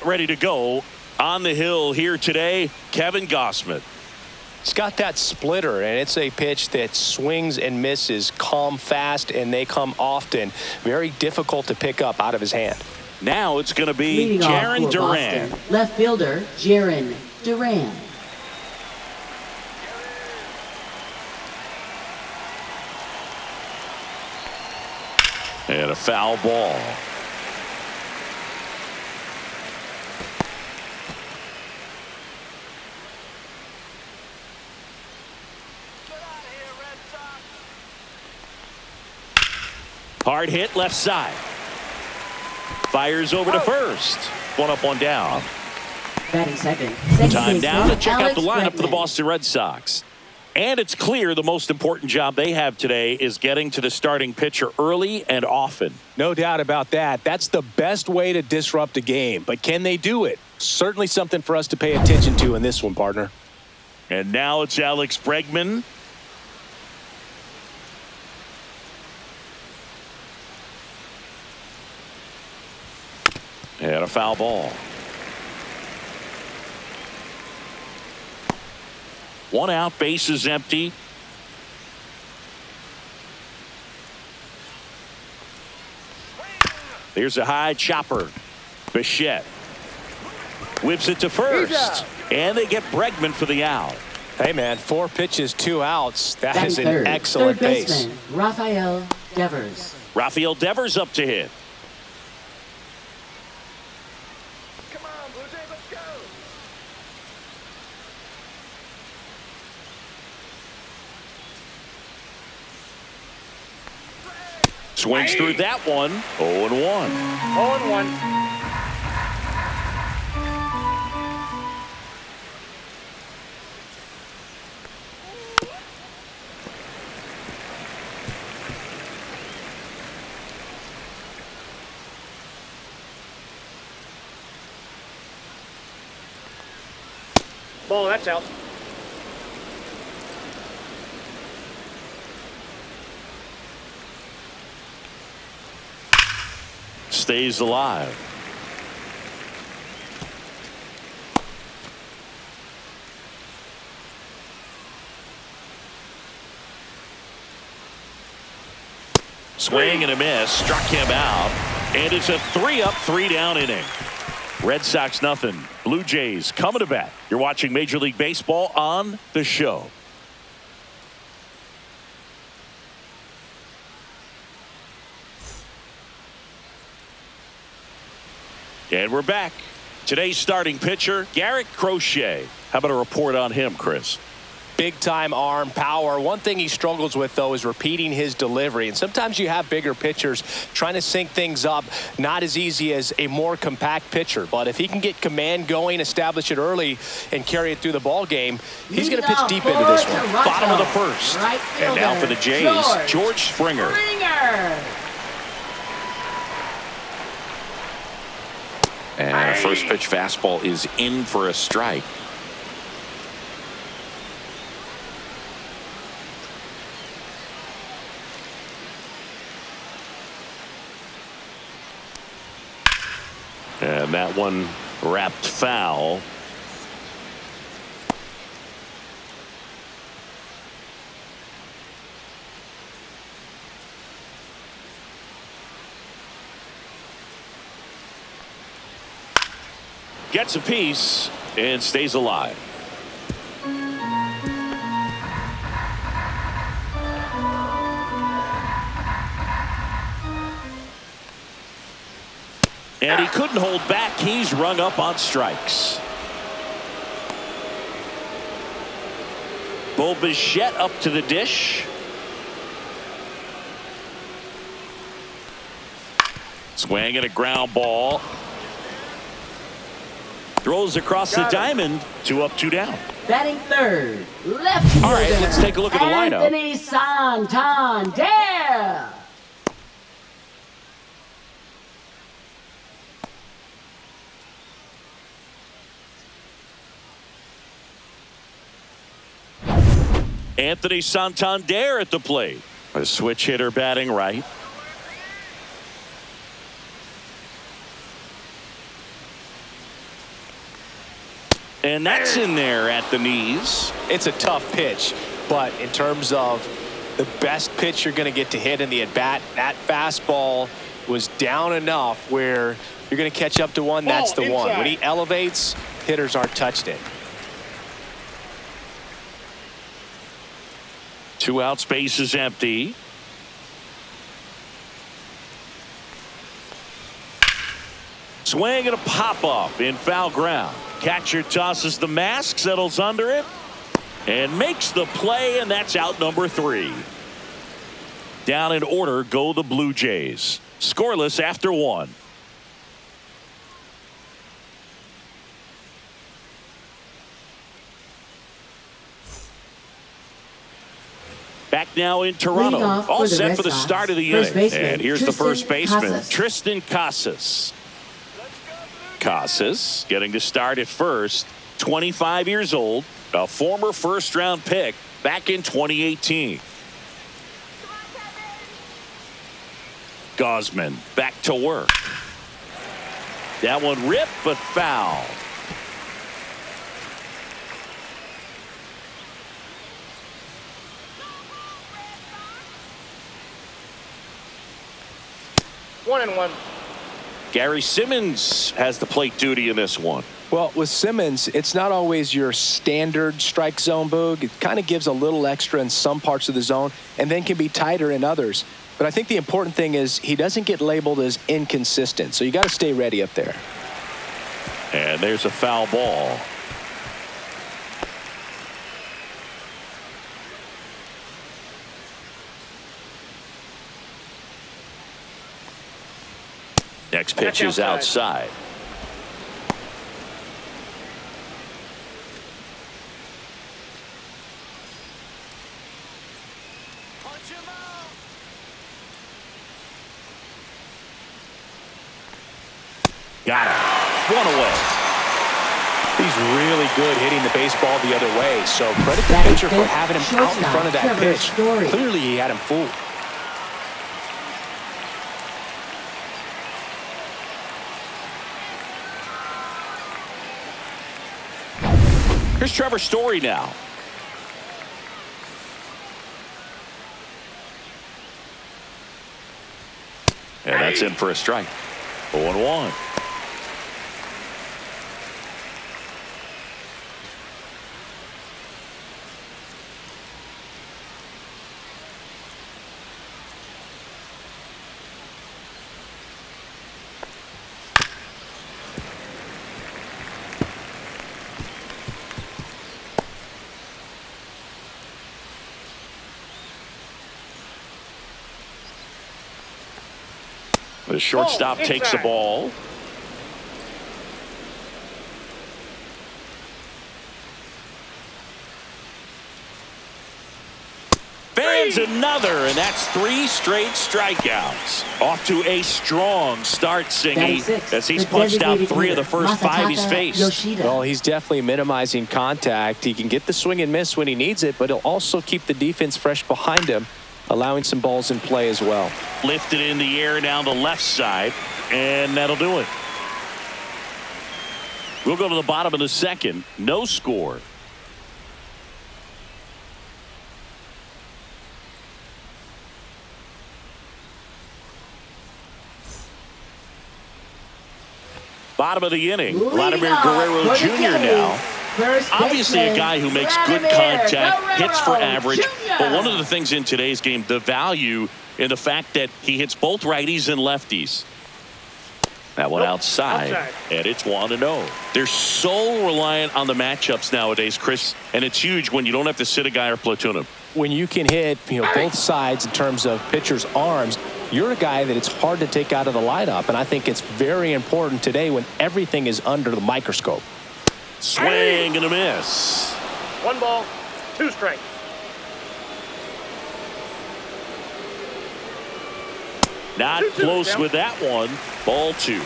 Ready to go on the hill here today, Kevin Gossman. He's got that splitter, and it's a pitch that swings and misses, come fast, and they come often. Very difficult to pick up out of his hand. Now it's going to be Jarren Duran. Boston, left fielder, Jarren Duran. And a foul ball. Hard hit left side. Fires over to first. One up, one down. Batting second. Time down to check out the lineup for the Bregman. Boston Red Sox. And it's clear the most important job they have today is getting to the starting pitcher early and often. No doubt about that. That's the best way to disrupt a game. But can they do it? Certainly something for us to pay attention to in this one, partner. And now it's Alex Bregman. And a foul ball. One out, base is empty. There's a high chopper. Bichette whips it to first. And they get Bregman for the out. Hey, man, 4 pitches, 2 outs. That Batting is an third. excellent Third base. baseman, Rafael Devers. Rafael Devers up to hit. Swings through that one. 0-1. 0-1. Ball, that's out. Stays alive. Swing and a miss. Struck him out. And it's a 3-up, 3-down inning. Red Sox nothing. Blue Jays coming to bat. You're watching Major League Baseball on the show. And we're back. Today's starting pitcher, Garrett Crochet. How about a report on him, Chris? Big time arm power. One thing he struggles with, though, is repeating his delivery. And sometimes you have bigger pitchers trying to sync things up. Not as easy as a more compact pitcher. But if he can get command going, establish it early, and carry it through the ball game, he's going to pitch deep into this one. Bottom of the first. Right and now for the Jays, George Springer. And a first pitch fastball is in for a strike. And that one wrapped foul. Gets a piece and stays alive. And he couldn't hold back. He's rung up on strikes. Bo Bichette up to the dish. Swing and a ground ball. Throws across the diamond. 2 up, 2 down. Batting third, left fielder. All right, let's take a look at the lineup. Anthony Santander. Anthony Santander at the plate. A switch hitter batting right. And that's in there at the knees. It's a tough pitch, but in terms of the best pitch you're going to get to hit in the at-bat, that fastball was down enough where you're going to catch up to one. That's the one. When he elevates, hitters aren't touched it. 2 outs, base is empty. Swing and a pop-up in foul ground. Catcher tosses the mask, settles under it, and makes the play, and that's out number 3. Down in order go the Blue Jays. Scoreless after 1. Back now in Toronto. All set for the start of the inning. And here's the first baseman, Tristan Casas. Casas getting to start at first. 25 years old. A former first-round pick back in 2018. Gosman back to work. That one ripped, but foul. One and one. Gary Simmons has the plate duty in this one. Well, with Simmons, it's not always your standard strike zone, Boog. It kind of gives a little extra in some parts of the zone and then can be tighter in others. But I think the important thing is he doesn't get labeled as inconsistent. So you got to stay ready up there. And there's a foul ball. Next pitch is outside. Got it. One away. He's really good hitting the baseball the other way. So credit the pitcher for having him out in front of that pitch. Clearly he had him fooled. Here's Trevor Story now. And that's in for a strike. 0-1. The shortstop takes the ball. Fans another, and that's 3 straight strikeouts. Off to a strong start, Singy, as he's punched out 3 of the first 5 he's faced. Well, he's definitely minimizing contact. He can get the swing and miss when he needs it, but he'll also keep the defense fresh behind him, allowing some balls in play as well. Lifted in the air down the left side, and that'll do it. We'll go to the bottom of the second. No score. Bottom of the inning. Vladimir Guerrero Jr. now. Obviously a guy who makes good contact, hits for average, but one of the things in today's game, the value in the fact that he hits both righties and lefties. That one outside, and it's 1-0. They're so reliant on the matchups nowadays, Chris, and it's huge when you don't have to sit a guy or platoon him. When you can hit, both sides in terms of pitchers' arms, you're a guy that it's hard to take out of the lineup, and I think it's very important today when everything is under the microscope. Swing and a miss. 1 ball, 2 strikes. Not close with that one. Ball 2.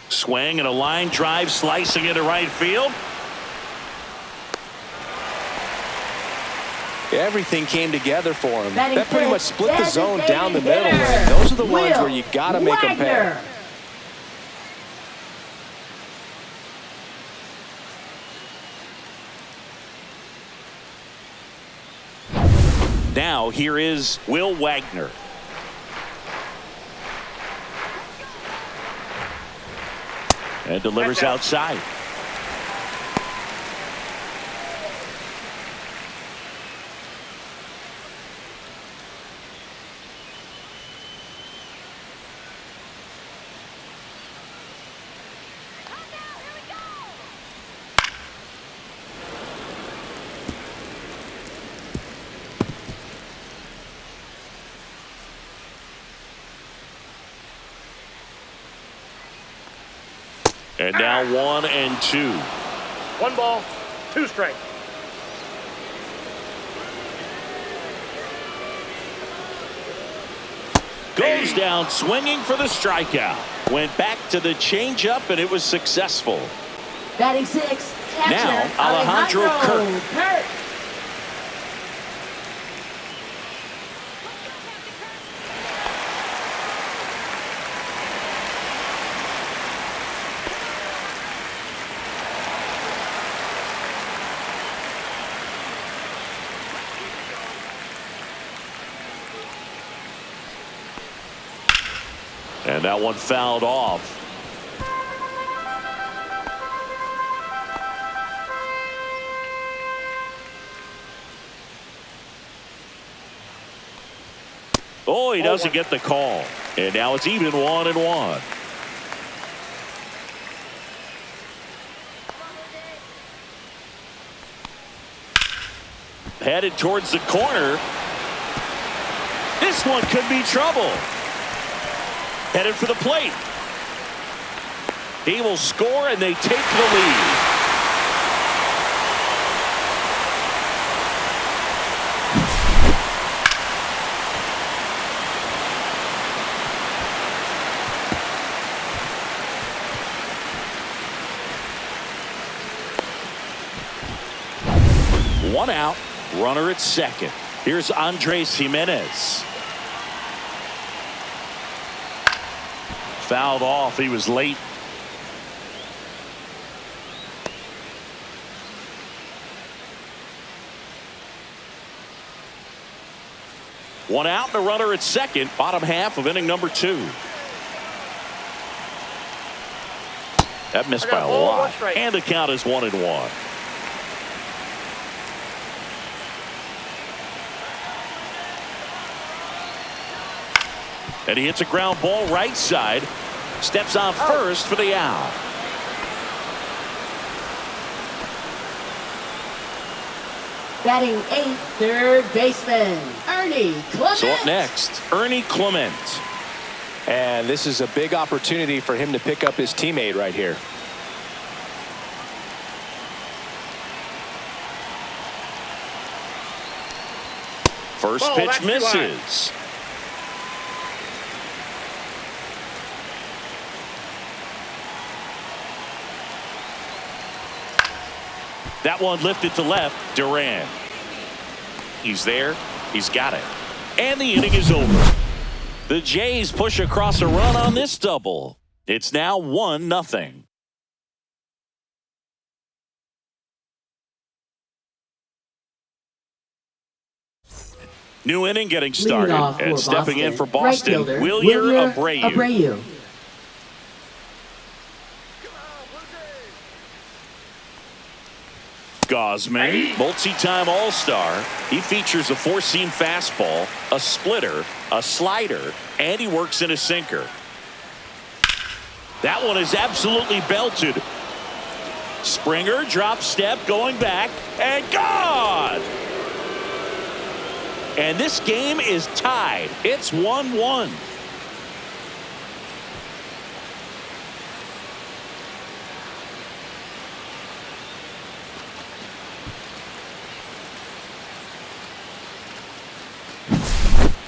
Swing and a line drive slicing into right field. Everything came together for him. Batting That pretty fifth, much split the zone designated down the middle. hitter, And those are the ones Will where you got to make them pay. Wagner. Now here is Will Wagner. And delivers outside. And now 1-2. 1 ball, 2 strikes. Goes down swinging for the strikeout. Went back to the changeup, and it was successful. Batting sixth, catcher Now, Alejandro Kurt. And that one fouled off. Oh, he doesn't get the call. And now it's even 1-1. Headed towards the corner. This one could be trouble. Headed for the plate. He will score, and they take the lead. One out, runner at second. Here's Andres Jimenez. Fouled off. He was late. One out and a runner at second. Bottom half of inning number 2. That missed by a lot. And the count is 1-1. And he hits a ground ball right side. Steps on first for the out. Batting eighth, third baseman Ernie Clement. So up next, Ernie Clement. And this is a big opportunity for him to pick up his teammate right here. First pitch misses. That one lifted to left. Duran. He's there. He's got it. And the inning is over. The Jays push across a run on this double. It's now 1-0. New inning getting started. And stepping in for Boston, Wilyer Abreu. Gosman, multi-time All-Star. He features a 4-seam fastball, a splitter, a slider, and he works in a sinker. That one is absolutely belted. Springer, drop step, going back, and gone! And this game is tied. It's 1-1.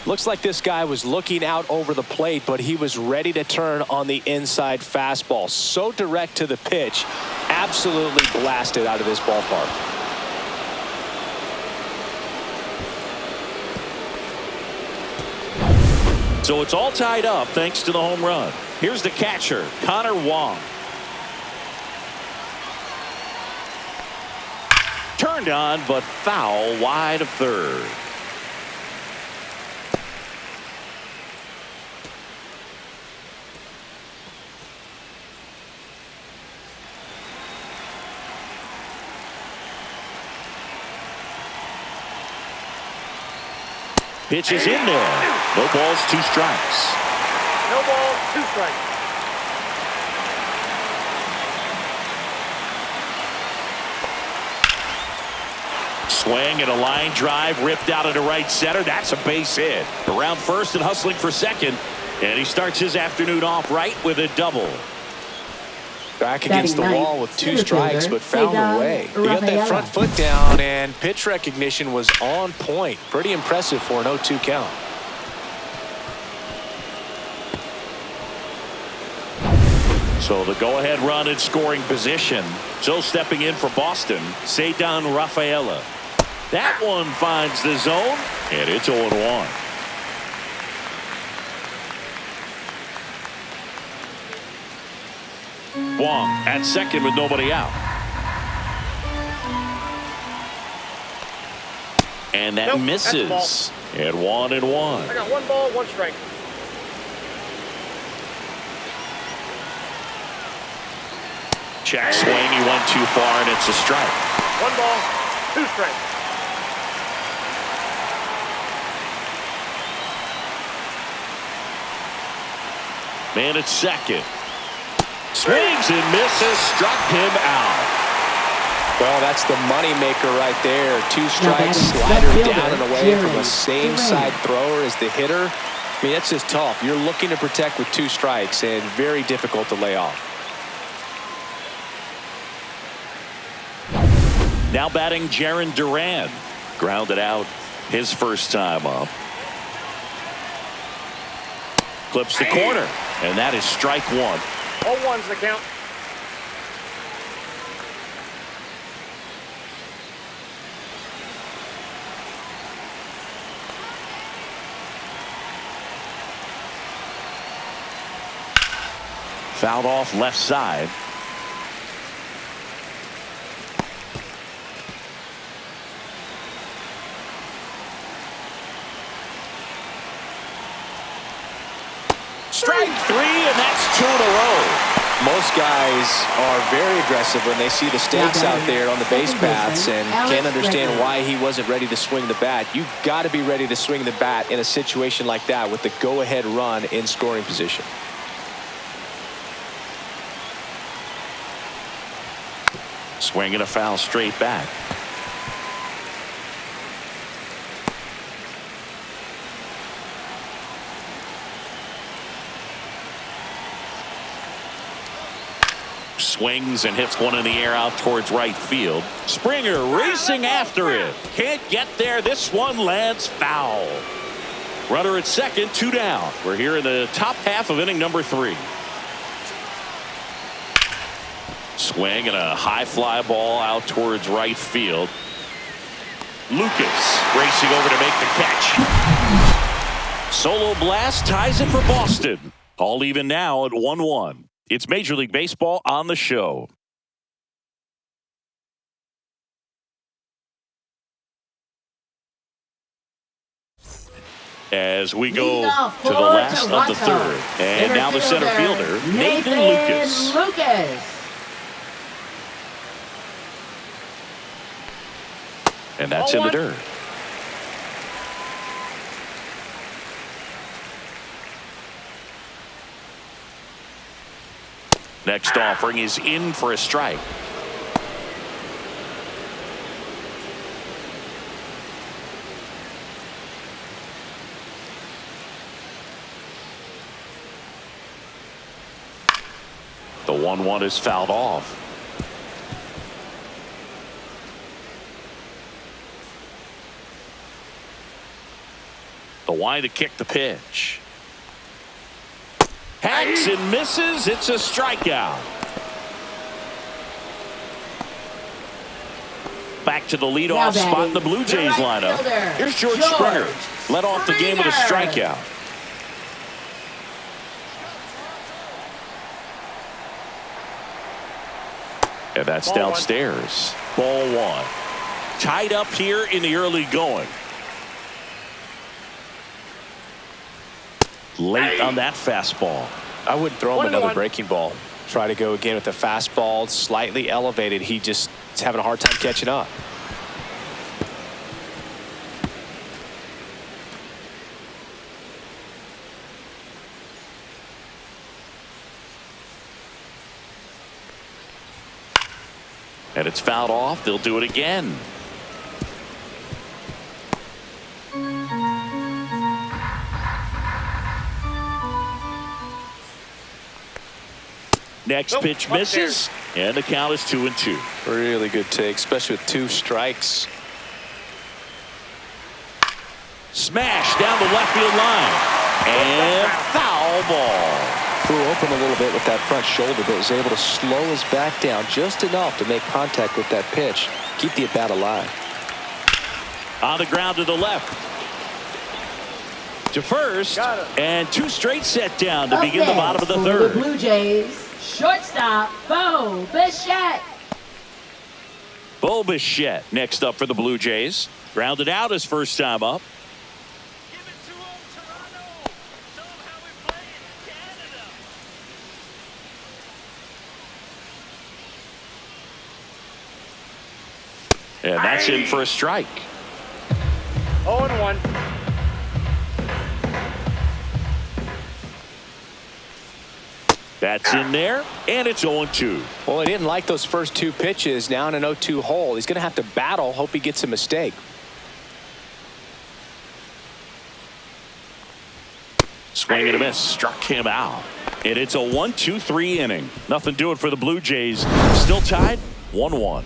Looks like this guy was looking out over the plate, but he was ready to turn on the inside fastball. So direct to the pitch, absolutely blasted out of this ballpark. So it's all tied up thanks to the home run. Here's the catcher, Connor Wong. Turned on, but foul wide of third. Pitch is in there. No balls, 2 strikes. No balls, 2 strikes. Swing and a line drive ripped out into right center. That's a base hit. Around first and hustling for second. And he starts his afternoon off right with a double. Back against the wall with 2 strikes, but found a way. He got that front foot down, and pitch recognition was on point. Pretty impressive for an 0-2 count. So the go-ahead run in scoring position. So stepping in for Boston, Cedar Rafaela. That one finds the zone, and it's 0-1. Wong at second with nobody out. And that misses. And 1-1. I got 1 ball, 1 strike. Check swing. He went too far, and it's a strike. 1 ball, 2 strikes. Man at second. Swings and misses. Struck him out. Well, that's the money maker right there. 2 strikes, slider down and away from the same side thrower as the hitter. I mean, that's just tough. You're looking to protect with 2 strikes, and very difficult to lay off. Now batting Jarren Duran. Grounded out his first time up. Clips the corner, and that is strike 1. All 1's the count. Fouled off left side. Strike 3, and that's 2 in a row. Most guys are very aggressive when they see the stakes out there on the base paths and can't understand why he wasn't ready to swing the bat. You've got to be ready to swing the bat in a situation like that with the go-ahead run in scoring position. Swing and a foul straight back. Swings and hits one in the air out towards right field. Springer racing after it. Can't get there. This one lands foul. Runner at second, 2 down. We're here in the top half of inning number 3. Swing and a high fly ball out towards right field. Lucas racing over to make the catch. Solo blast ties it for Boston. All even now at 1-1. It's Major League Baseball on the show. As we go to the last of the third. And now the center fielder, Nathan Lucas. And that's in the dirt. Next offering is in for a strike. The 1-1 is fouled off. The wind to kick the pitch. Hacks and misses. It's a strikeout. Back to the leadoff spot in the Blue Jays lineup. Here's George Springer. Led off the game with a strikeout. And that's Ball downstairs. Ball one. Tied up here in the early going. Late on that fastball. I wouldn't throw him 1-1. another breaking ball. Try to go again with the fastball, slightly elevated. He just is having a hard time catching up. And it's fouled off. They'll do it again. Next pitch misses, and the count is 2-2. Really good take, especially with 2 strikes. Smash down the left field line. And foul ball. Flew open a little bit with that front shoulder, but was able to slow his back down just enough to make contact with that pitch. Keep the at-bat alive. On the ground to the left. To first, and 2 straight set down to begin the bottom of the third. The Blue Jays, shortstop, Bo Bichette. Bo Bichette next up for the Blue Jays. Grounded out his first time up. And that's in for a strike. 0-1. That's in there, and it's 0-2. Well, he didn't like those first 2 pitches. Now in an 0-2 hole. He's going to have to battle. Hope he gets a mistake. Swing and a miss. Struck him out. And it's a 1-2-3 inning. Nothing doing for the Blue Jays. Still tied 1-1.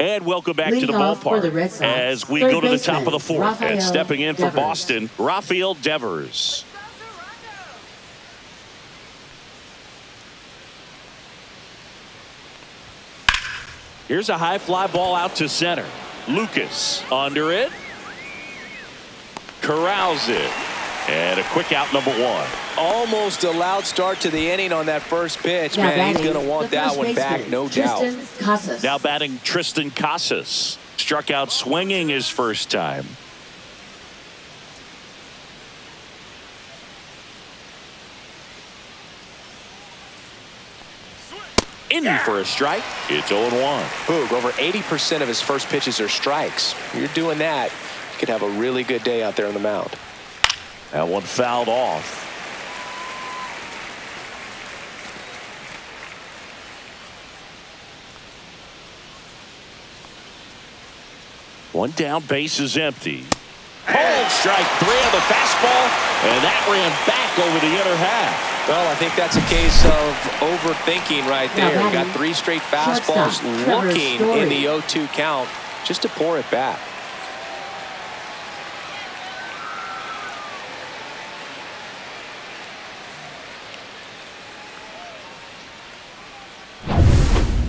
And welcome back to the ballpark as we go to the top of the 4th. And stepping in for Boston, Rafael Devers. Here's a high fly ball out to center. Lucas under it. Corrals it. And a quick out, number 1. Almost a loud start to the inning on that first pitch. Man, he's going to want that one back, no doubt. Now batting Tristan Casas. Struck out swinging his first time. In for a strike. It's 0-1. Boog, over 80% of his first pitches are strikes. You're doing that, you could have a really good day out there on the mound. That one fouled off. One down, base is empty. Called strike 3 on the fastball, and that ran back over the inner half. Well, I think that's a case of overthinking right there. You got 3 straight fastballs looking in the 0-2 count just to pour it back.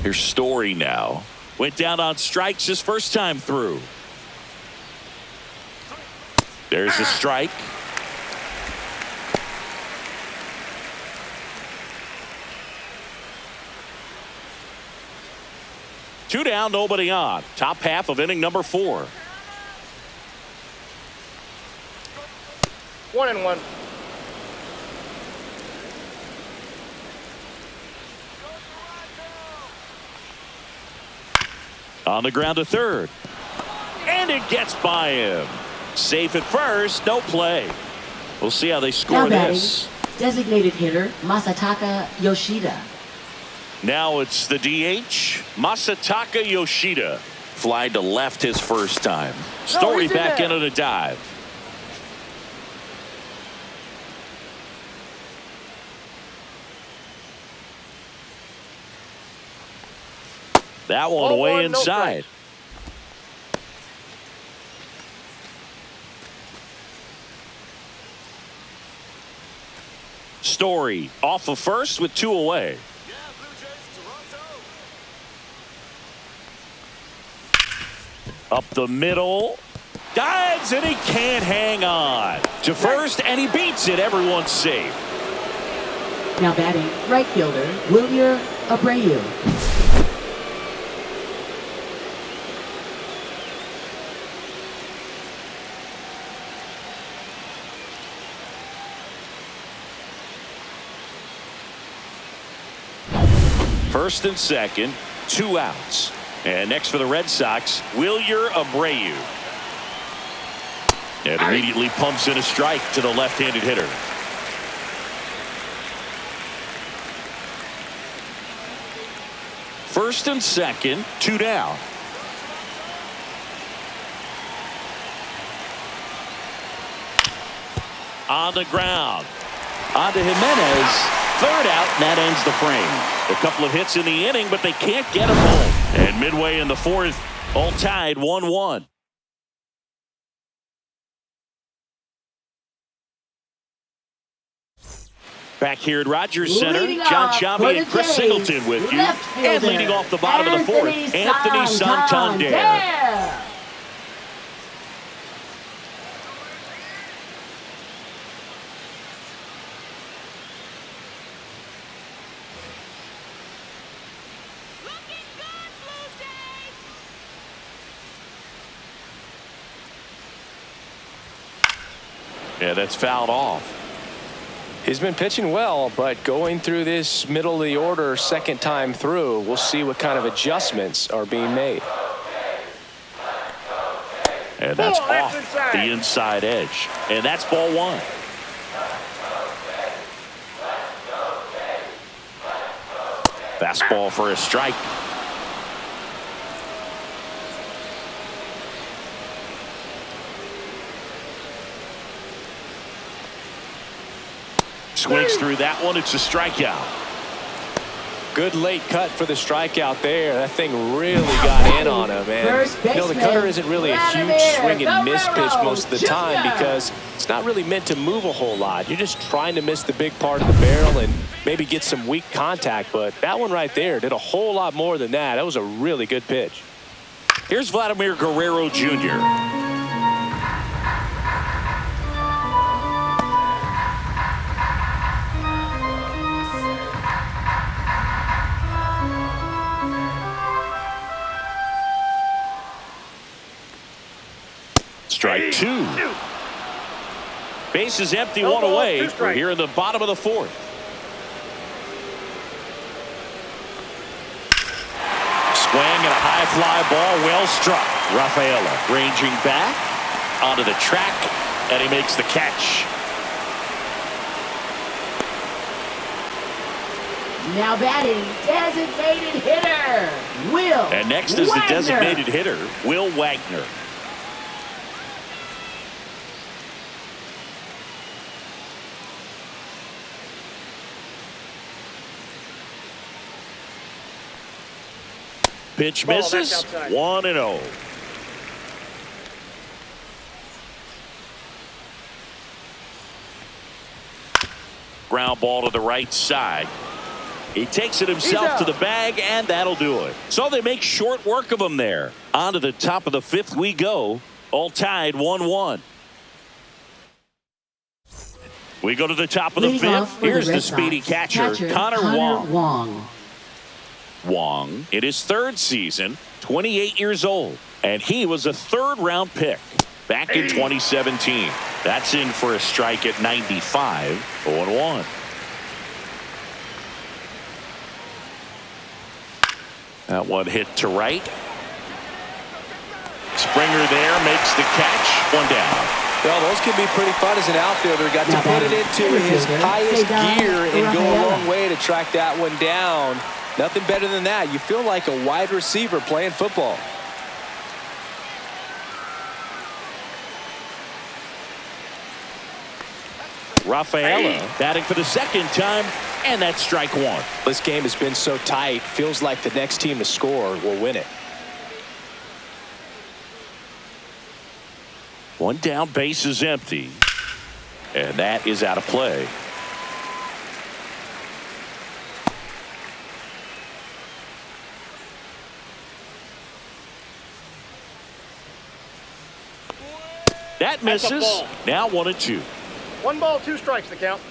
Here's Story now. Went down on strikes his first time through. There's a strike. Two down, nobody on. Top half of inning number 4. 1-1. On the ground to third. And it gets by him. Safe at first, no play. We'll see how they score this. Designated hitter Masataka Yoshida. Now it's the DH, Masataka Yoshida. Fly to left his first time. Story back into the dive. That one way inside. Story off of first with 2 away. Up the middle. Dives, and he can't hang on. To first, and he beats it. Everyone's safe. Now batting, right fielder, Wilyer Abreu. First and second, 2 outs. And next for the Red Sox, Wilyer Abreu. And immediately pumps in a strike to the left-handed hitter. First and second, 2 down. On the ground. On to Jimenez. 3rd out, and that ends the frame. A couple of hits in the inning, but they can't get him home. And midway in the 4th, all tied 1-1. Back here at Rogers Center, John Sciambi and Chris Singleton with you. And leading off the bottom of the 4th, Anthony Santander. Yeah, that's fouled off. He's been pitching well, but going through this middle of the order second time through, we'll see what kind of adjustments are being made. And that's off the inside edge. And that's ball 1. Fastball for a strike. Swings through that one. It's a strikeout. Good late cut for the strikeout there. That thing really got in on him, man. You know, the cutter isn't really a huge swing and miss pitch most of the time because it's not really meant to move a whole lot. You're just trying to miss the big part of the barrel and maybe get some weak contact. But that one right there did a whole lot more than that. That was a really good pitch. Here's Vladimir Guerrero Jr. Strike 2. Base is empty, 1 away. We're here in the bottom of the 4th. Swing and a high fly ball, well struck. Rafaela ranging back onto the track, and he makes the catch. Now batting, designated hitter, Will And next is the designated hitter, Will Wagner. Pitch misses. 1-0. Ground ball to the right side. He takes it himself to the bag, and that'll do it. So they make short work of him there. On to the top of the 5th we go. All tied 1-1. We go to the top of the 5th. Here's the speedy catcher, Connor Wong. Wong in his 3rd season, 28 years old, and he was a 3rd-round pick back in 2017. That's in for a strike at 95, 0-1. That one hit to right. Springer there makes the catch. 1 down. Well, those can be pretty fun as an outfielder. Got to put it into his highest gear and go a long way to track that one down. Nothing better than that. You feel like a wide receiver playing football. Rafaela batting for the 2nd time, and that's strike 1. This game has been so tight. Feels like the next team to score will win it. 1 down, base is empty, and that is out of play. That That's a misses. ball. Now 1-2. 1 ball, 2 strikes the count.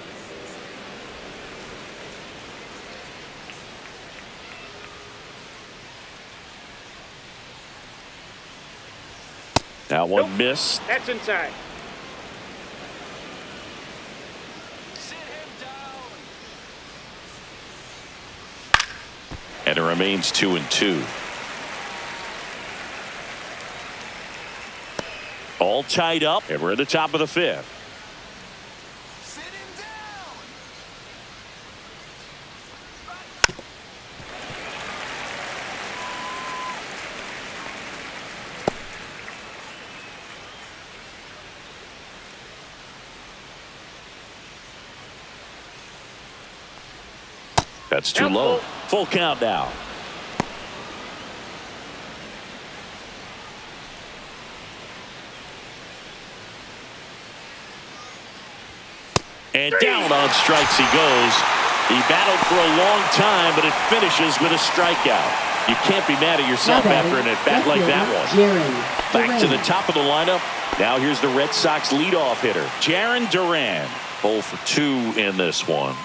That one Nope. missed. That's inside. And it remains 2-2. All tied up, and we're at the top of the 5th. That's too low. Full count now. And down on strikes he goes. He battled for a long time, but it finishes with a strikeout. You can't be mad at yourself after an at-bat like that one. Back to the top of the lineup. Now here's the Red Sox leadoff hitter, Jarren Duran. 0 for 2 in this one.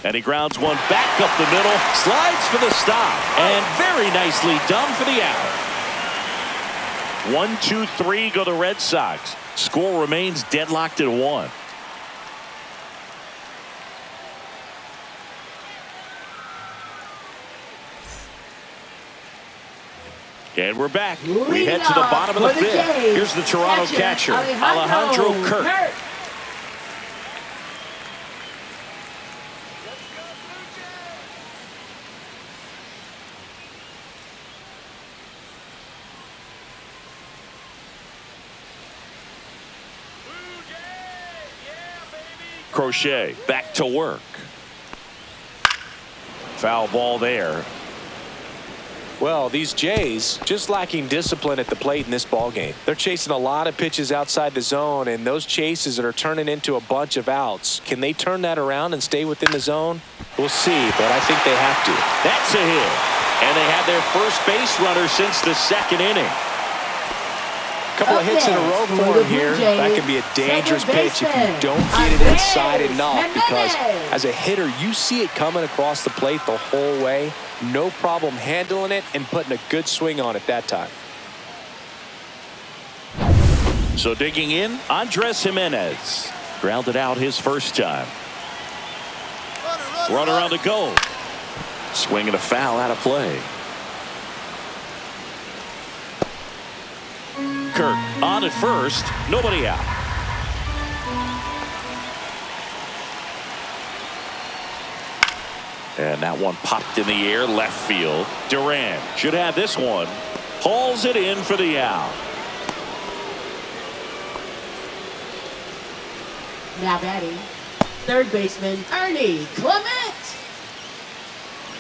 And he grounds one back up the middle, slides for the stop, and very nicely done for the out. 1-2-3 go the Red Sox. Score remains deadlocked at 1. And we're back. We head to the bottom of the 5th. Here's the Toronto catcher, Alejandro Kirk. Crochet back to work. Foul ball there. Well, these Jays just lacking discipline at the plate in this ball game. They're chasing a lot of pitches outside the zone, and those chases that are turning into a bunch of outs. Can they turn that around and stay within the zone? We'll see, but I think they have to. That's a hit. And they have their first base runner since the 2nd inning. A couple of hits in a row for him here. That can be a dangerous pitch if you don't get it inside enough, because as a hitter, you see it coming across the plate the whole way. No problem handling it and putting a good swing on it that time. So digging in, Andres Jimenez. Grounded out his first time. Runner on the go. Swinging a foul out of play. Kirk on at first, nobody out. And that one popped in the air, left field. Duran should have this one. Hauls it in for the out. Now batting, third baseman Ernie Clement.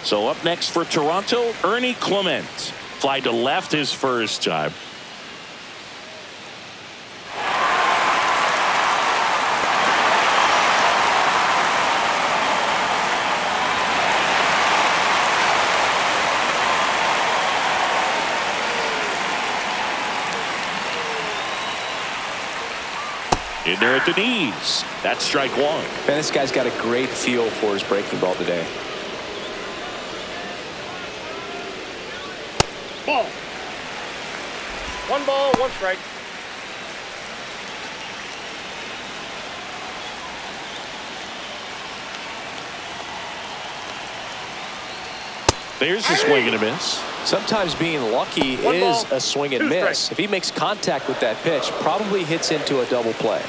So up next for Toronto, Ernie Clement. Fly to left his first time. In there at the knees. That's strike 1. Man, this guy's got a great feel for his breaking ball today. Ball. 1 ball, 1 strike. There's a swing and a miss. Sometimes being lucky One is ball, a swing and 2 miss. strikes. If he makes contact with that pitch, probably hits into a double play.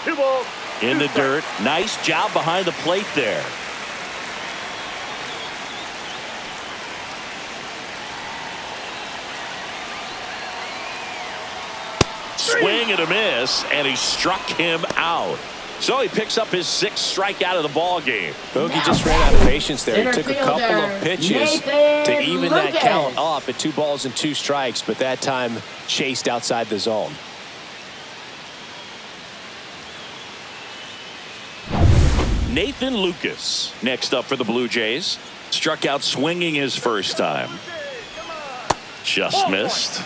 Two balls. In the dirt. Nice job behind the plate there. Swing and a miss, and he struck him out. So he picks up his 6th strikeout of the ball game. Bogey just ran out of patience there. He Center took a couple of fielder, pitches Nathan to even that Lucas. count up at 2 balls and 2 strikes, but that time chased outside the zone. Nathan Lucas next up for the Blue Jays. Struck out swinging his first time. Just missed.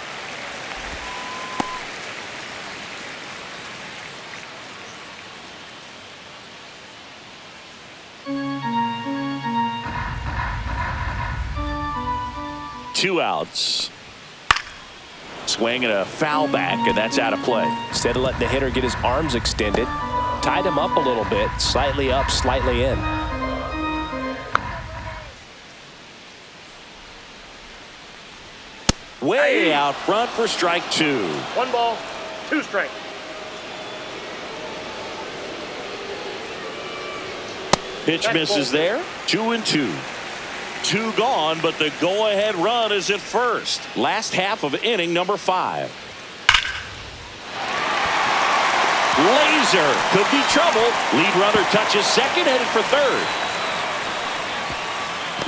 Two outs. Swing and a foul back, and that's out of play. Instead of letting the hitter get his arms extended, tied him up a little bit, slightly up, slightly in. Way out front for strike two. 1 ball, 2 strikes. Pitch misses there. 2-2. 2 gone, but the go-ahead run is at first. Last half of inning number 5. Laser could be trouble. Lead runner touches second, headed for third.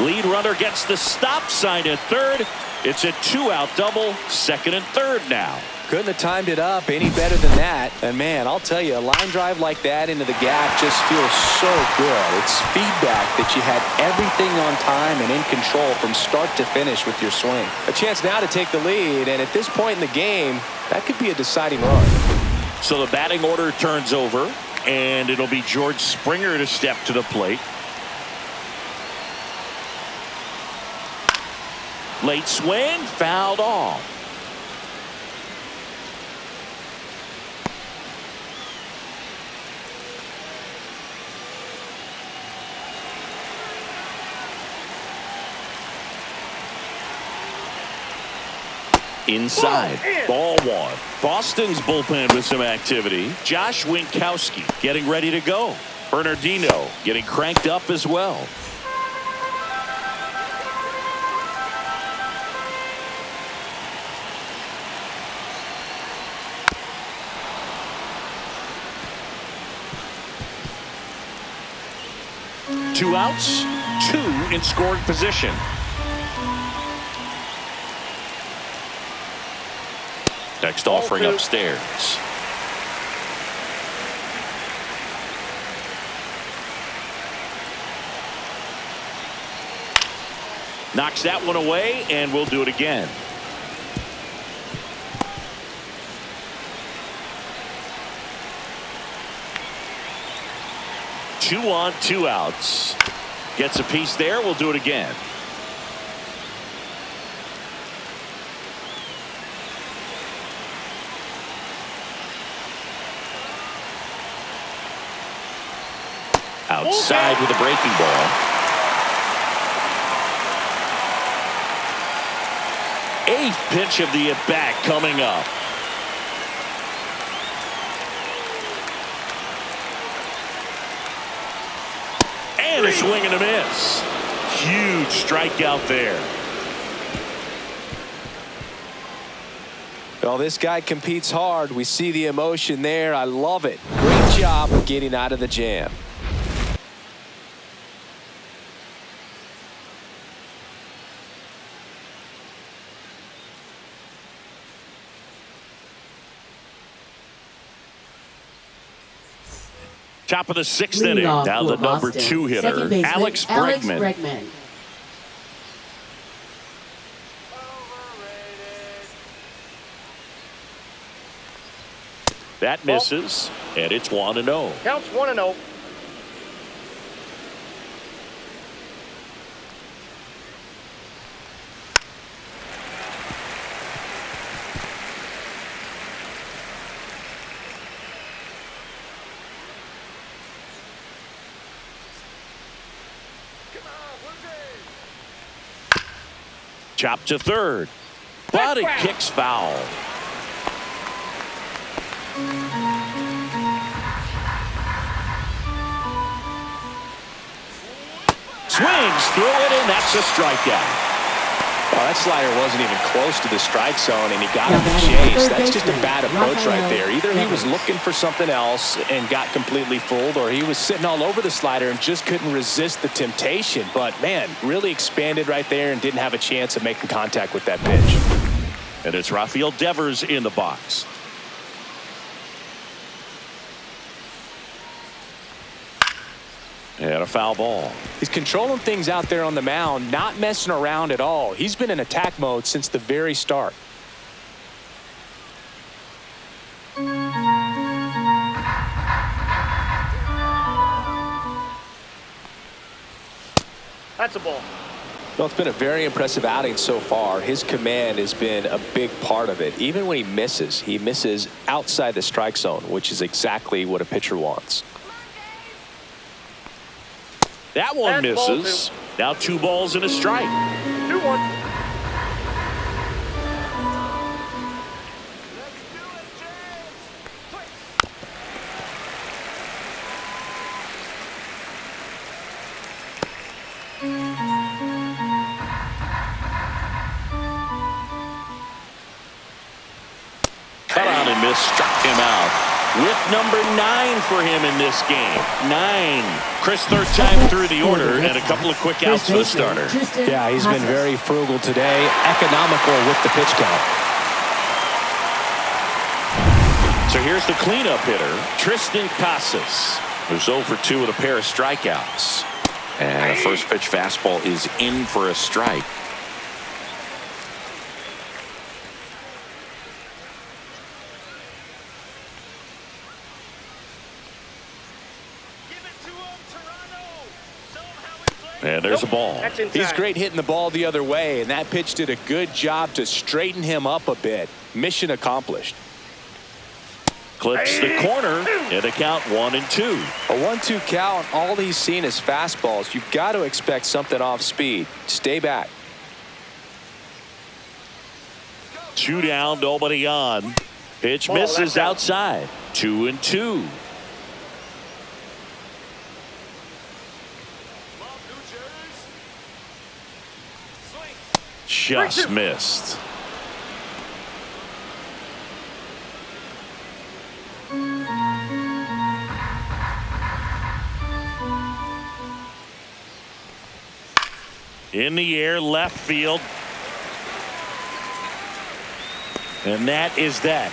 Lead runner gets the stop sign at third. It's a 2-out double, second and third now. Couldn't have timed it up any better than that. And man, I'll tell you, a line drive like that into the gap just feels so good. It's feedback that you had everything on time and in control from start to finish with your swing. A chance now to take the lead, and at this point in the game, that could be a deciding run. So the batting order turns over, and it'll be George Springer to step to the plate. Late swing, fouled off. Inside, ball one. Boston's bullpen with some activity. Josh Winkowski getting ready to go. Bernardino getting cranked up as well. Two outs, 2 in scoring position. Next offering upstairs. Knocks that one away, and we'll do it again. Two on, 2 outs. Gets a piece there. We'll do it again. Outside with a breaking ball. Eighth pitch of the at-bat coming up. And a swing and a miss. Huge strikeout there. Well, this guy competes hard. We see the emotion there. I love it. Great job of getting out of the jam. Top of the 6th inning. Now the number 2 hitter, Alex Bregman. That misses, and it's 1-0. Counts 1-0. Chop to third, but it kicks foul. Swings through it, and that's a strikeout. Well, that slider wasn't even close to the strike zone, and he got him to chase. That's just a bad approach right there. Either he was looking for something else and got completely fooled, or he was sitting all over the slider and just couldn't resist the temptation. But, man, really expanded right there and didn't have a chance of making contact with that pitch. And it's Rafael Devers in the box. And a foul ball. He's controlling things out there on the mound, not messing around at all. He's been in attack mode since the very start. That's a ball. Well, it's been a very impressive outing so far. His command has been a big part of it. Even when he misses outside the strike zone, which is exactly what a pitcher wants. That one That's misses. Now 2 balls and a strike. 2-1. Cut on and miss, struck him out. With number 9 for him in this game. 9. Chris, third time through the order, and a couple of quick outs for the starter. Yeah, he's been very frugal today, economical with the pitch count. So here's the cleanup hitter, Tristan Casas, who's 0 for 2 with a pair of strikeouts. And a first pitch fastball is in for a strike. And there's a ball. He's great hitting the ball the other way, and that pitch did a good job to straighten him up a bit. Mission accomplished. Clips the corner, and a count 1-2. A 1-2 count, all he's seen is fastballs. You've got to expect something off speed. Stay back. 2 down, nobody on. Pitch misses outside. 2-2. Just missed. In the air, left field. And that is that.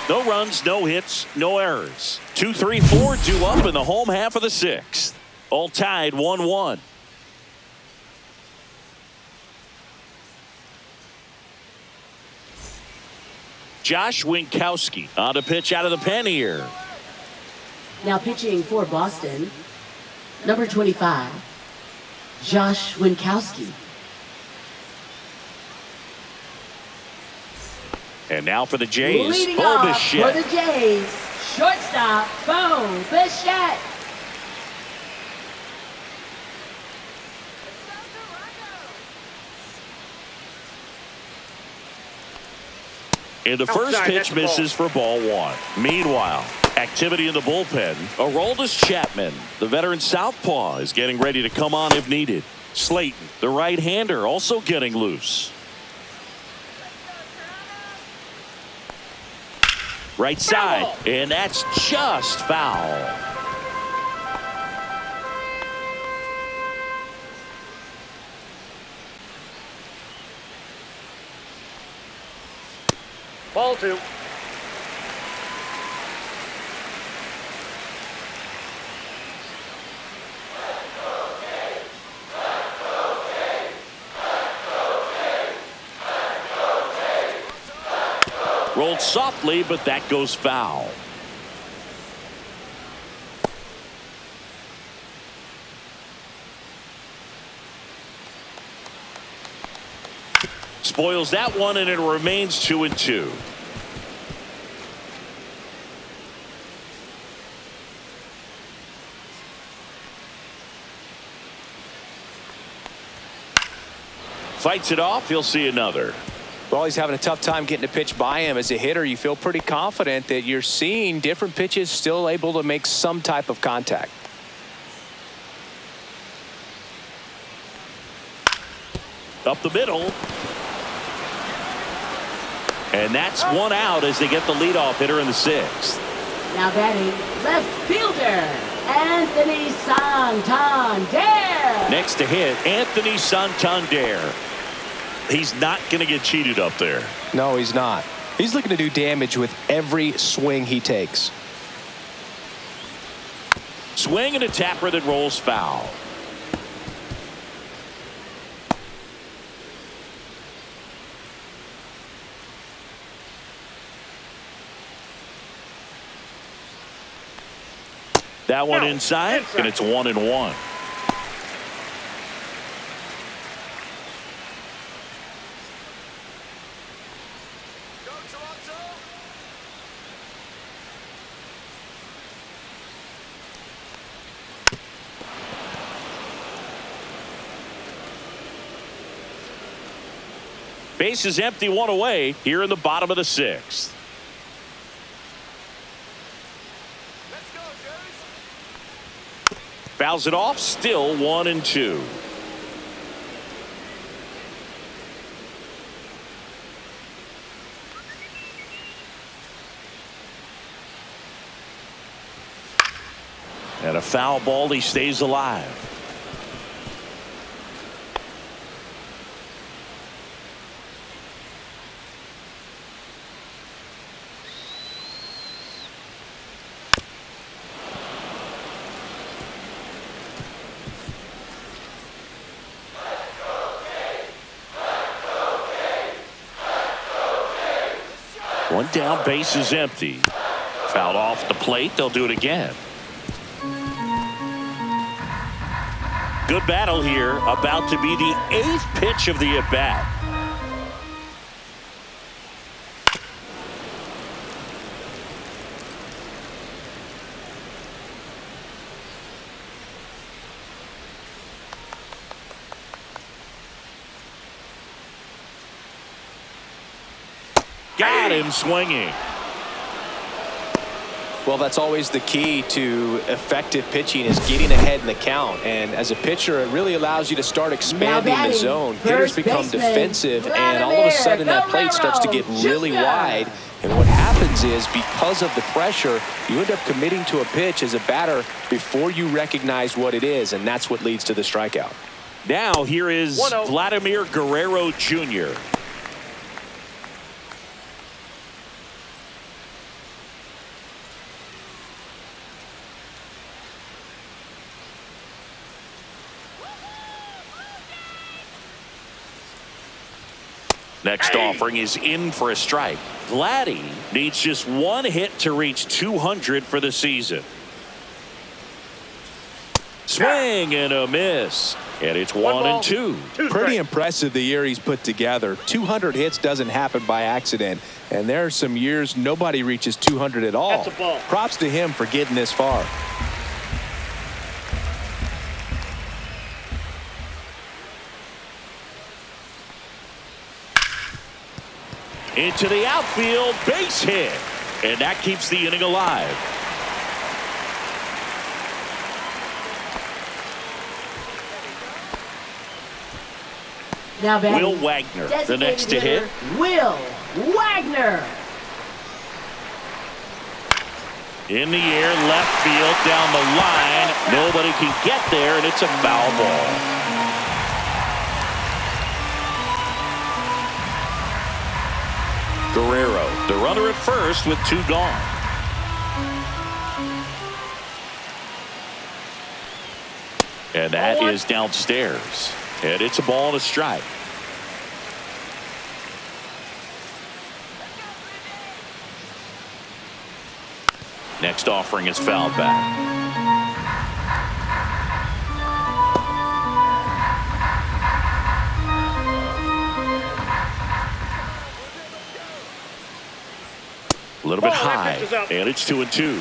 No runs, no hits, no errors. 2, 3, 4 due up in the home half of the 6th. All tied 1-1. Josh Winkowski on to pitch out of the pen here. Now pitching for Boston, number 25, Josh Winkowski. And now for the Jays, Leading Bo off Bichette. for the Jays, shortstop, Bo Bichette. And the first pitch misses for ball 1. Meanwhile, activity in the bullpen. Aroldis Chapman, the veteran southpaw, is getting ready to come on if needed. Slayton, the right-hander, also getting loose. Right side, and that's just foul. Ball 2. Rolled softly, but that goes foul. Spoils that one, and it remains 2-2. Fights it off. He'll see another. Well, he's having a tough time getting a pitch by him. As a hitter, you feel pretty confident that you're seeing different pitches still able to make some type of contact. Up the middle. And that's one out as they get the leadoff hitter in the 6th. Now batting, left fielder, Anthony Santander. Next to hit, Anthony Santander. He's not going to get cheated up there. No, he's not. He's looking to do damage with every swing he takes. Swing and a tapper that rolls foul. That one inside, and it's 1-1. Base is empty, one away here in the bottom of the 6th. Fouls it off, still 1-2. And a foul ball, he stays alive. One down, base is empty. Fouled off the plate. They'll do it again. Good battle here. About to be the 8th pitch of the at-bat. Got him swinging. Well, that's always the key to effective pitching, is getting ahead in the count. And as a pitcher, it really allows you to start expanding the zone. Hitters become defensive, and all of a sudden that plate starts to get really wide. And what happens is, because of the pressure, you end up committing to a pitch as a batter before you recognize what it is, and that's what leads to the strikeout. Now here is Vladimir Guerrero Jr. Next offering is in for a strike. Vladdy needs just one hit to reach 200 for the season. Swing and a miss. And it's 1-2. Pretty impressive the year he's put together. 200 hits doesn't happen by accident. And there are some years nobody reaches 200 at all. Props to him for getting this far. Into the outfield, base hit. And that keeps the inning alive. Now batting, Will Wagner, the next to hit. Will Wagner. In the air, left field, down the line. Nobody can get there, and it's a foul ball. Guerrero, the runner at first with 2 gone. And that is downstairs. And it's a ball and a strike. Next offering is fouled back. A little bit high, and it's 2-2.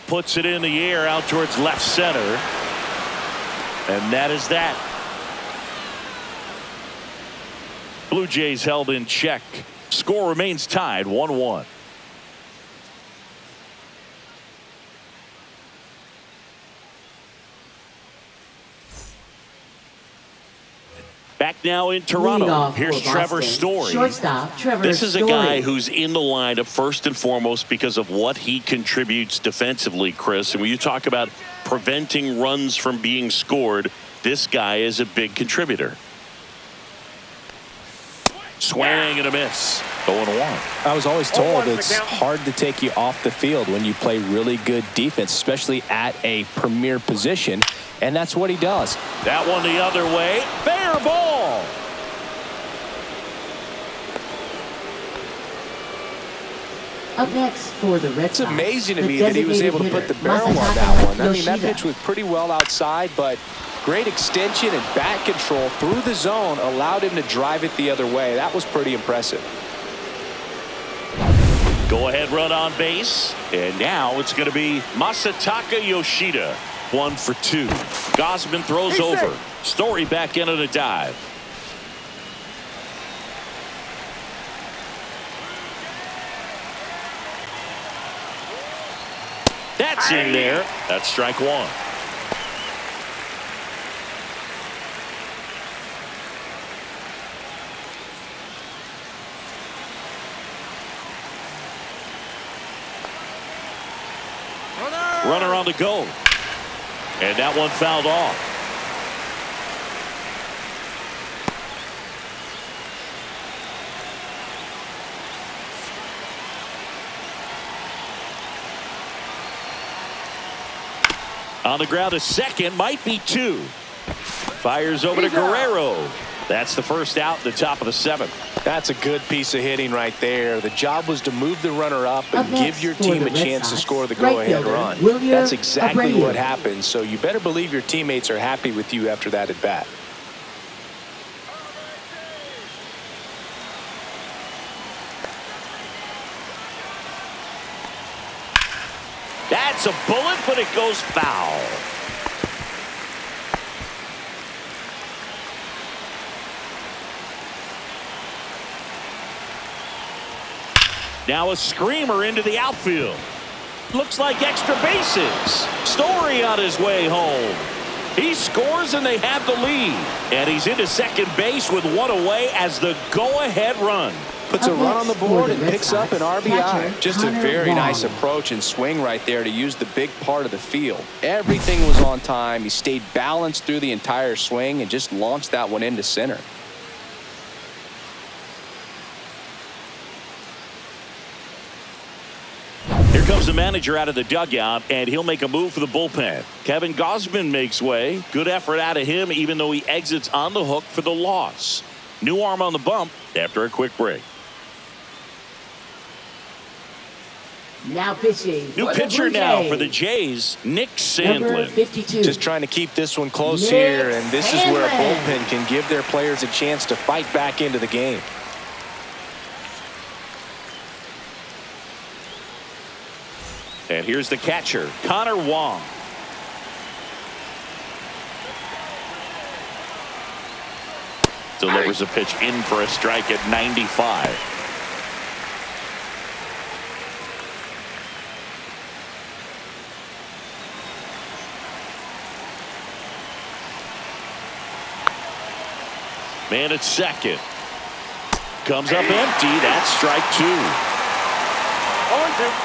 Puts it in the air out towards left center. And that is that. Blue Jays held in check. Score remains tied 1-1. Back now in Toronto. Here's Trevor Story. Shortstop, Trevor This is a Story. guy who's in the lineup first and foremost because of what he contributes defensively, Chris. And when you talk about preventing runs from being scored, this guy is a big contributor. Swing and a miss. 0-1. I was always told 0-1 it's count. hard to take you off the field when you play really good defense, especially at a premier position, and that's what he does. That one the other way. Fair ball. Up next for the Red It's Sox. amazing to the me that he was able to designated put the hitter, barrel on Masahiro that one. I mean, that Yoshida. pitch was pretty well outside, but great extension and bat control through the zone allowed him to drive it the other way. That was pretty impressive. Go ahead run on base. And now it's going to be Masataka Yoshida. 1 for 2. Gosman throws He's over. safe. Story back in on a dive. That's in there. That's strike 1. Runner on the go. And that one fouled off. On the ground to second, might be 2. Fires over to Guerrero. That's the first out, the top of the 7th. That's a good piece of hitting right there. The job was to move the runner up and Up next give your for team the a Red chance to Sox, score the right go-ahead fielder, run. Wilyer That's exactly Abreu. what happened, so you better believe your teammates are happy with you after that at bat. That's a bullet, but it goes foul. Now a screamer into the outfield. Looks like extra bases. Story on his way home. He scores and they have the lead. And he's into second base with one away as the go-ahead run. Puts a Up run on the next for board the and Red picks up an Sox, RBI. catcher, Just a Connor very Wong. nice approach and swing right there to use the big part of the field. Everything was on time. He stayed balanced through the entire swing and just launched that one into center. Here comes the manager out of the dugout, and he'll make a move for the bullpen. Kevin Gausman makes way. Good effort out of him, even though he exits on the hook for the loss. New arm on the bump after a quick break. Now pitching. New for the pitcher Blue now Jays, for the Jays, Nick number Sandlin. 52. Just trying to keep this one close Nick here, and this is where a Sandlin. bullpen can give their players a chance to fight back into the game. And here's the catcher, Connor Wong. Delivers a pitch in for a strike at 95. Man at second. Comes up empty. That's strike 2. 0-2.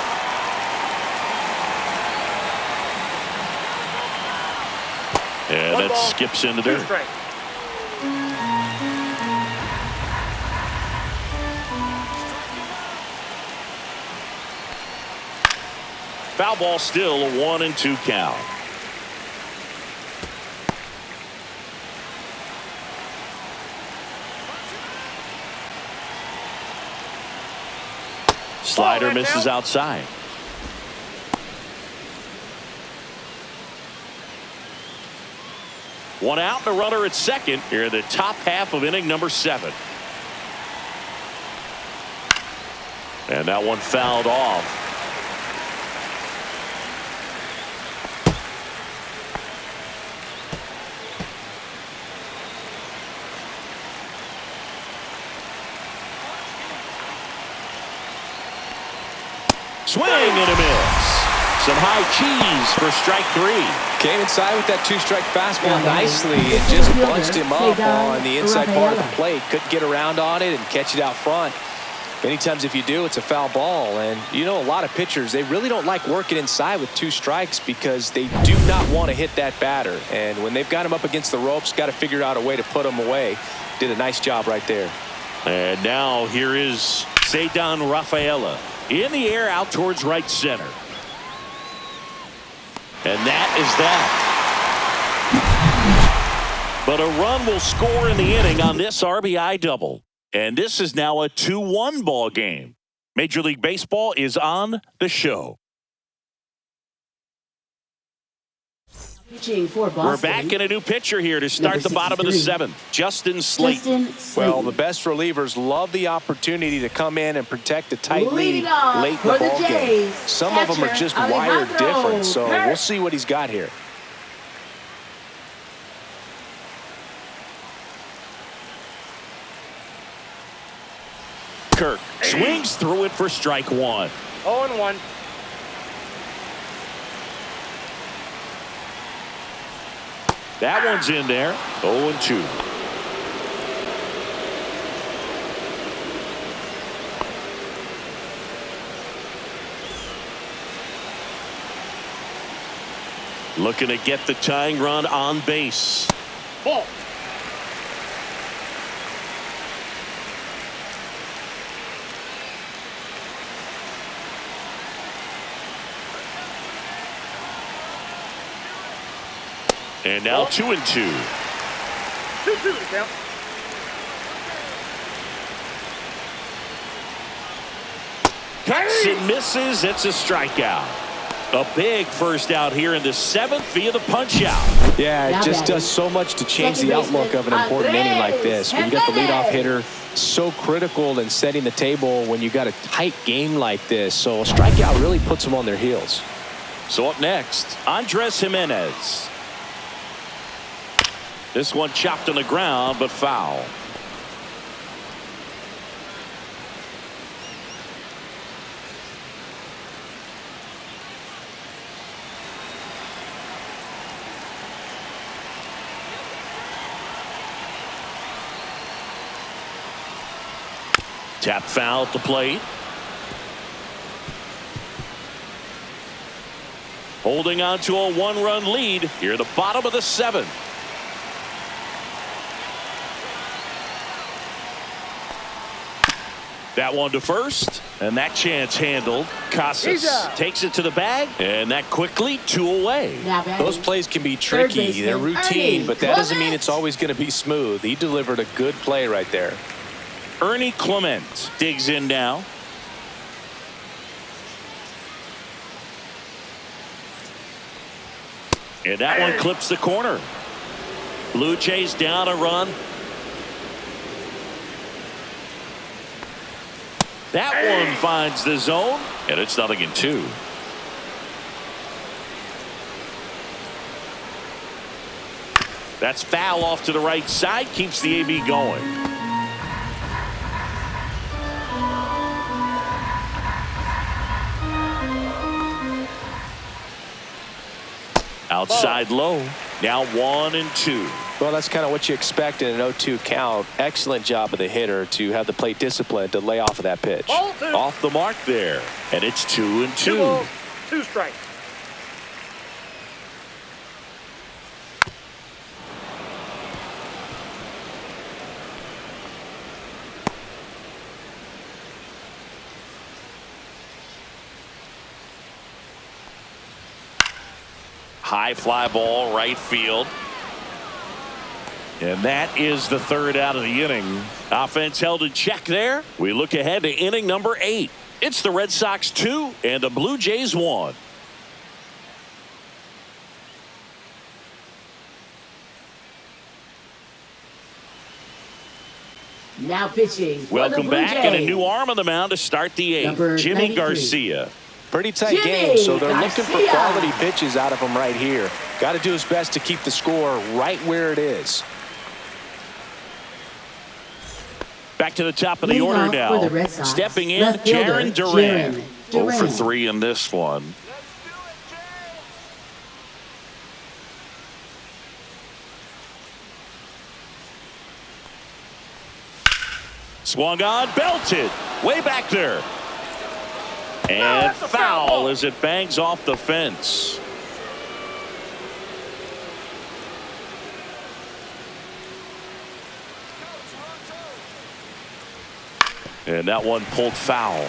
And One that ball, skips into 2 dirt. strikes. Foul ball still, a 1-2 count. Slider Ball, misses now. outside. One out and a runner at second here in the top half of inning number 7. And that one fouled off. Swing and a miss. Some high cheese for strike 3. Came inside with that 2-strike fastball Yeah, nicely man. and just Fielder, bunched him stay up down, on the inside part of the Rafaela. plate. Couldn't get around on it and catch it out front. Many times if you do, it's a foul ball. And you know, a lot of pitchers, they really don't like working inside with 2 strikes because they do not want to hit that batter. And when they've got him up against the ropes, got to figure out a way to put him away. Did a nice job right there. And now here is Cedar Rafaela in the air out towards right center. And that is that. But a run will score in the inning on this RBI double. And this is now a 2-1 ball game. Major League Baseball is on the show. Pitching for Boston. We're back in a new pitcher here to start the bottom of the 7th. Justin Slayton. Well, the best relievers love the opportunity to come in and protect a tight lead late in the ball game. Some of them are just wired different, so we'll see what he's got here. Kirk swings through it for strike 1. 0-1. That one's in there. 0-2. Looking to get the tying run on base. Ball. And now 2-2. 2-2 count. Cuts and misses. It's a strikeout. A big first out here in the 7th via the punch out. Yeah, it just does so much to change the outlook of an important inning like this. When you got the leadoff hitter, so critical in setting the table when you got a tight game like this. So a strikeout really puts them on their heels. So up next, Andres Jimenez. This one chopped on the ground, but foul. Tap foul at the plate. Holding on to a 1-run lead here at the bottom of the 7th. That one to first, and that chance handled. Casas takes it to the bag, and that quickly 2 away. Those plays can be tricky. They're routine, but that doesn't mean it's always going to be smooth. He delivered a good play right there. Ernie Clement digs in now. And that one clips the corner. Blue Jays down a run. That one finds the zone, and it's 0-2. That's foul off to the right side, keeps the AB going. Outside low, now 1-2. Well, that's kind of what you expect in an 0-2 count. Excellent job of the hitter to have the plate discipline to lay off of that pitch. Off the mark there, and it's 2-2. 2 balls, 2 strikes. High fly ball, right field. And that is the 3rd out of the inning. Offense held in check there. We look ahead to inning number 8. It's the Red Sox 2 and the Blue Jays 1. Now pitching. Welcome back, and a new arm on the mound to start the 8th. Number Jimmy 93. Garcia. Pretty tight game, so they're looking for quality pitches out of him right here. Got to do his best to keep the score right where it is. Back to the top of the order now. Stepping in, Jarren Duran. 0 for 3 in this one. Swung on, belted. Way back there. And foul as it bangs off the fence. And that one pulled foul.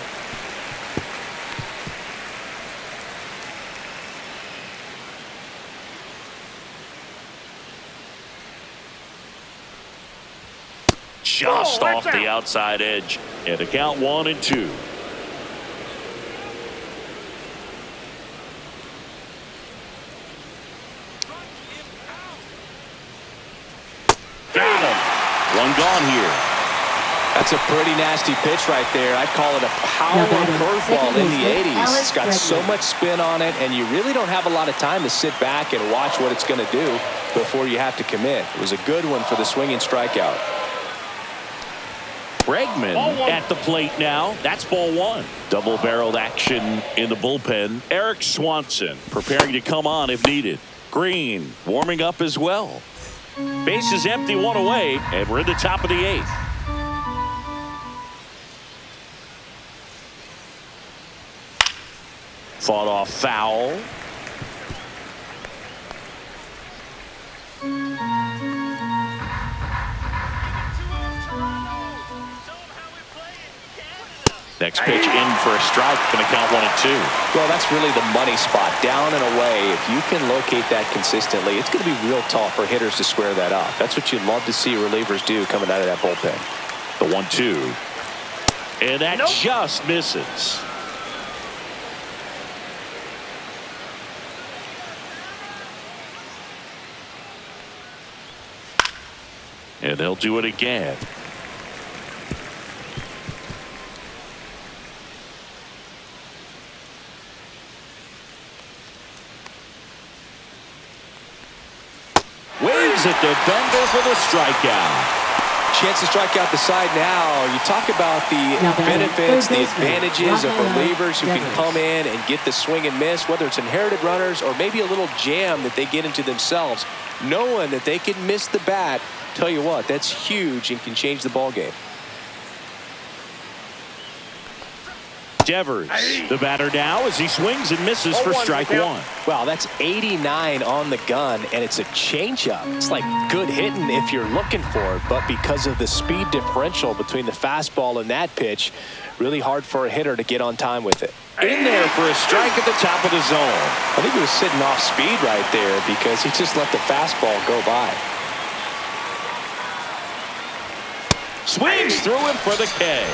Just off the outside edge. And to count 1-2. Got him. One gone here. That's a pretty nasty pitch right there. I'd call it a power curveball in the 80s. It's got so much spin on it, and you really don't have a lot of time to sit back and watch what it's going to do before you have to commit. It was a good one for the swinging strikeout. Bregman at the plate now. That's ball one. Double-barreled action in the bullpen. Eric Swanson preparing to come on if needed. Green warming up as well. Base is empty, one away, and we're in the top of the 8th. Fought off foul. Next pitch in for a strike. Going to count 1-2. Well, that's really the money spot. Down and away. If you can locate that consistently, it's going to be real tough for hitters to square that up. That's what you'd love to see relievers do coming out of that bullpen. The 1-2. And that just misses. And they'll do it again. Waves at the bender for the strikeout. Chance to strike out the side now. You talk about the benefits, the advantages of relievers who can come in and get the swing and miss, whether it's inherited runners or maybe a little jam that they get into themselves. Knowing that they can miss the bat, tell you what, that's huge and can change the ball game. Devers, the batter now as he swings and misses for strike one. Wow, that's 89 on the gun, and it's a changeup. It's like good hitting if you're looking for it, but because of the speed differential between the fastball and that pitch, really hard for a hitter to get on time with it. In there for a strike at the top of the zone. I think he was sitting off speed right there because he just let the fastball go by. Swings through him for the K.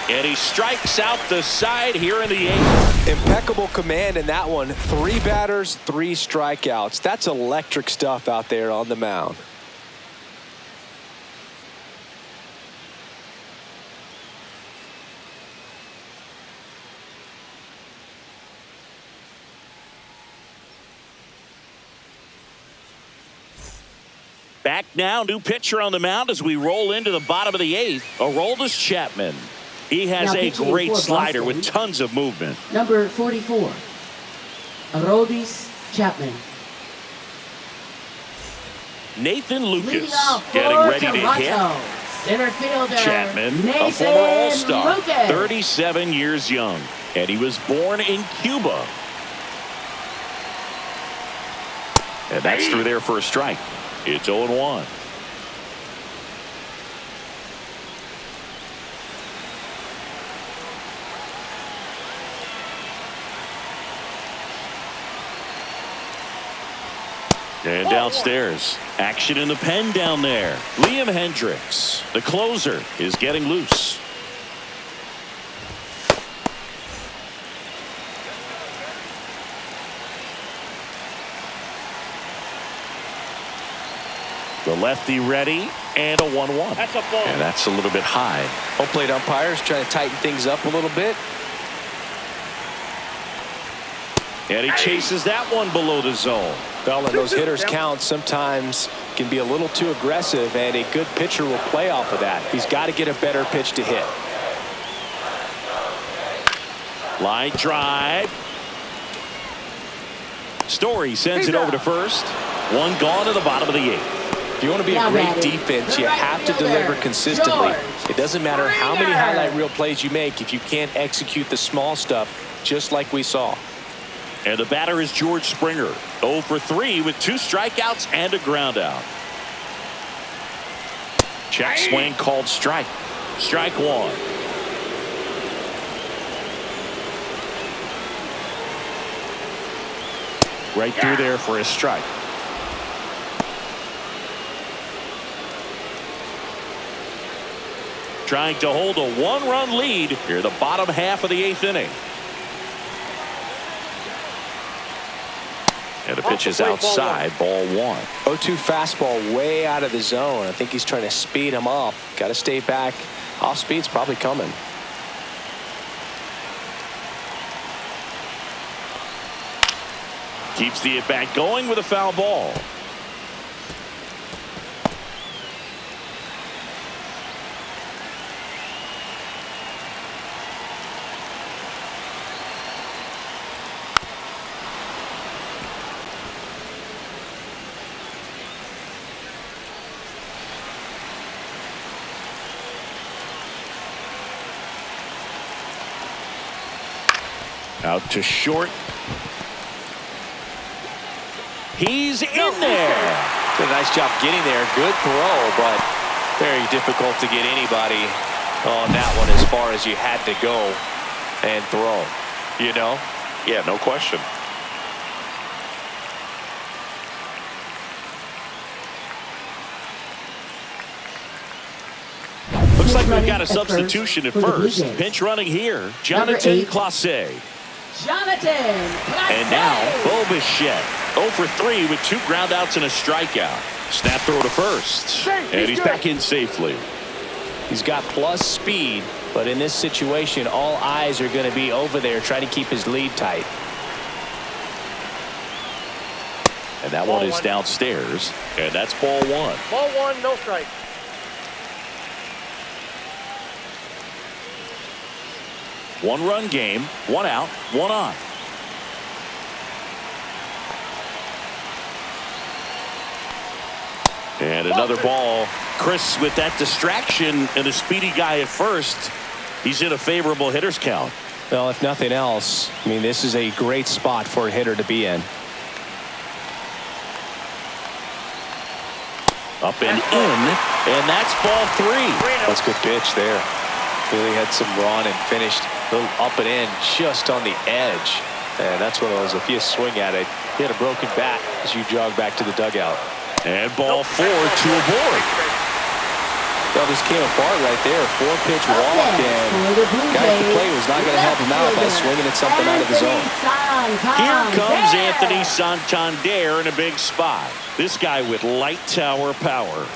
And he strikes out the side here in the 8th. Impeccable command in that one. 3 batters, 3 strikeouts. That's electric stuff out there on the mound. Back now, new pitcher on the mound as we roll into the bottom of the 8th. Aroldis Chapman. He has a great slider with tons of movement. Number 44, Aroldis Chapman. Nathan Lucas getting ready to hit. Center fielder Chapman, Nathan a former All-Star, Lucas. 37 years young, and he was born in Cuba. And that's through there for a strike. It's 0-1. And downstairs, action in the pen down there. Liam Hendricks, the closer, is getting loose. The lefty ready, and a 1-1. That's a ball. And that's a little bit high. Home plate umpires trying to tighten things up a little bit. And he chases that one below the zone. Well, and those hitters' counts sometimes can be a little too aggressive, and a good pitcher will play off of that. He's got to get a better pitch to hit. Line drive. Story sends it over to first. One gone to the bottom of the 8th. If you want to be a great defense, you have to deliver consistently. It doesn't matter how many highlight reel plays you make if you can't execute the small stuff, just like we saw. And the batter is George Springer, 0 for 3 with 2 strikeouts and a ground out. Check swing called strike. Strike one. Right through there for a strike. Trying to hold a one-run lead here, the bottom half of the 8th inning. And the pitch is outside, ball 1. 0-2 fastball way out of the zone. I think he's trying to speed him up. Got to stay back. Off speed's probably coming. Keeps the at-bat going with a foul ball. Out to short. He's in there. Did a nice job getting there. Good throw, but very difficult to get anybody on that one as far as you had to go and throw. You know? Yeah, no question. Looks like we've got a substitution at first. Pinch running here, Jonathan Clase. And now, Bo Bichette, 0 for 3 with 2 groundouts and a strikeout. Snap throw to first, and he's back in safely. He's got plus speed, but in this situation, all eyes are going to be over there trying to keep his lead tight. And that one is downstairs, and that's ball 1. Ball 1, no strike. One-run game, 1 out, 1 on. And another ball. Chris, with that distraction and a speedy guy at first, he's in a favorable hitter's count. Well, if nothing else, I mean, this is a great spot for a hitter to be in. Up and in, and that's ball 3. That's a good pitch there. Really had some run and finished a little up and in just on the edge. And that's one of those, if you swing at it, you had a broken bat as you jog back to the dugout. And ball 4 to a board. Well, this came apart right there. 4-pitch walk, and the guy at the plate was not going to help him out by swinging at something out of his zone. Here comes Anthony Santander in a big spot. This guy with light tower power.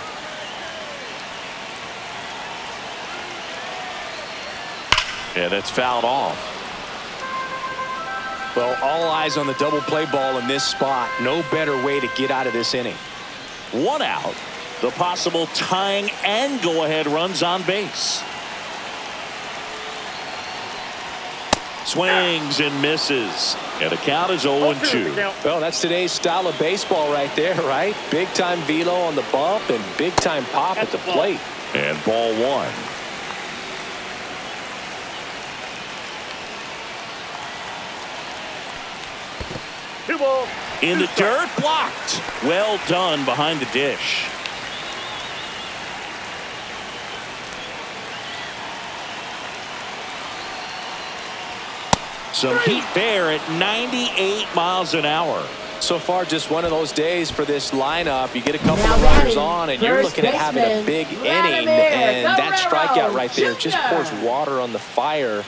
And it's fouled off. Well, all eyes on the double play ball in this spot. No better way to get out of this inning. 1 out. The possible tying and go-ahead runs on base. Swings and misses. And the count is 0-2. Well, that's today's style of baseball right there, right? Big-time velo on the bump and big-time pop at the plate. And ball 1. In the dirt, blocked. Well done behind the dish. Some heat there at 98 miles an hour. So far, just one of those days for this lineup. You get a couple of runners on, and you're looking at having a big inning. And that strikeout right there just pours water on the fire.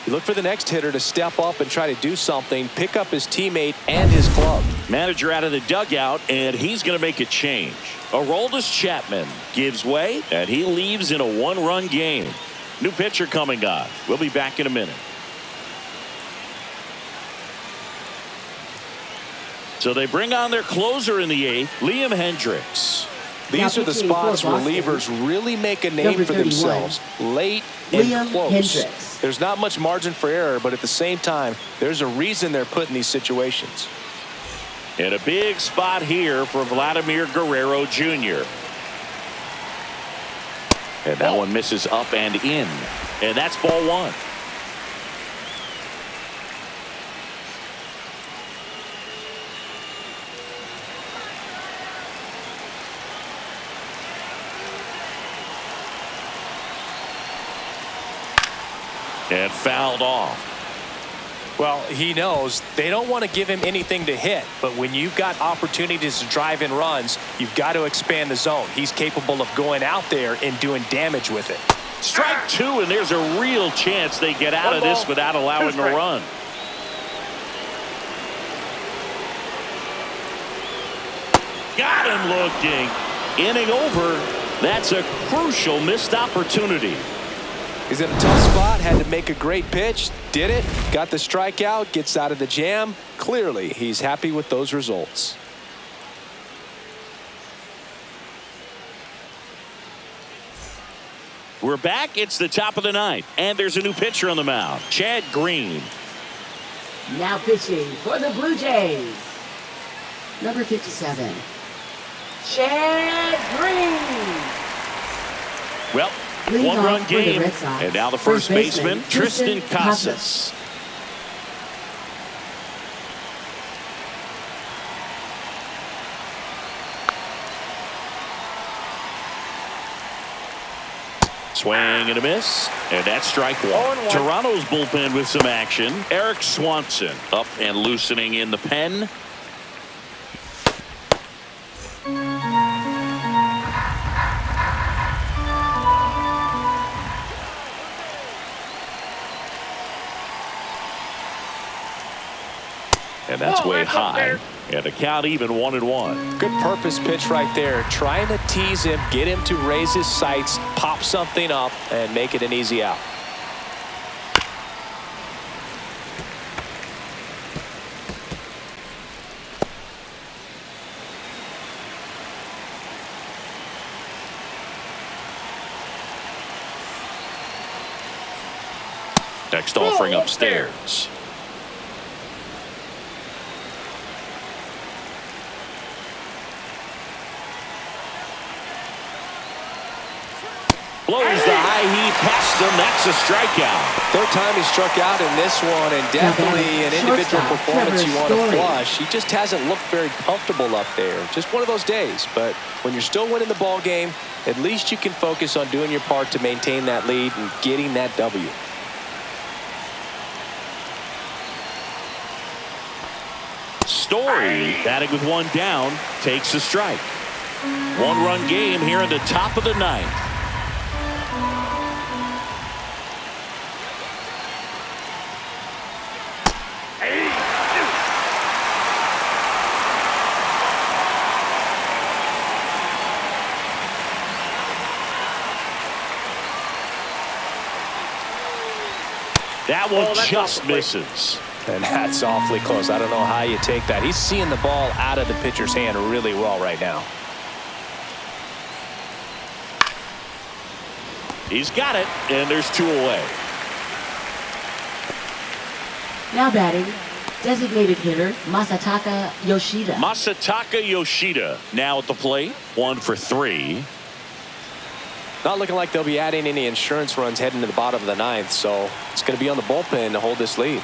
You look for the next hitter to step up and try to do something, pick up his teammate and his glove. Manager out of the dugout, and he's going to make a change. Aroldis Chapman gives way, and he leaves in a 1-run game. New pitcher coming on. We'll be back in a minute. So they bring on their closer in the 8th, Liam Hendricks. These are the spots relievers really make a name for themselves. Late and close. There's not much margin for error, but at the same time, there's a reason they're put in these situations. And a big spot here for Vladimir Guerrero Jr. And that one misses up and in. And that's ball 1. And fouled off. Well, he knows they don't want to give him anything to hit, but when you've got opportunities to drive in runs, you've got to expand the zone. He's capable of going out there and doing damage with it. Strike two, and there's a real chance they get out of this without allowing a run. Got him looking. Inning over. That's a crucial missed opportunity. He's in a tough spot, had to make a great pitch, did it, got the strikeout, gets out of the jam. Clearly, he's happy with those results. We're back. It's the top of the ninth, and there's a new pitcher on the mound, Chad Green. Now pitching for the Blue Jays, number 57, Chad Green. Well, Leading one-run off for the game, Red Sox, and now the first baseman, Tristan Casas. Swing and a miss, and that's strike one. Toronto's bullpen with some action. Eric Swanson up and loosening in the pen. And that's way high. And the count even 1-1. Good purpose pitch right there. Trying to tease him, get him to raise his sights, pop something up, and make it an easy out. Next offering upstairs. Blows the high heat past him. That's a strikeout. Third time he struck out in this one, and definitely an individual performance you want to flush. He just hasn't looked very comfortable up there. Just one of those days. But when you're still winning the ball game, at least you can focus on doing your part to maintain that lead and getting that W. Story, batting with one down, takes a strike. One-run game here in the top of the ninth. That one just misses. And that's awfully close. I don't know how you take that. He's seeing the ball out of the pitcher's hand really well right now. He's got it, and there's two away. Now batting, designated hitter Masataka Yoshida. Masataka Yoshida now at the plate. 1 for 3. Not looking like they'll be adding any insurance runs heading to the bottom of the ninth, so it's going to be on the bullpen to hold this lead.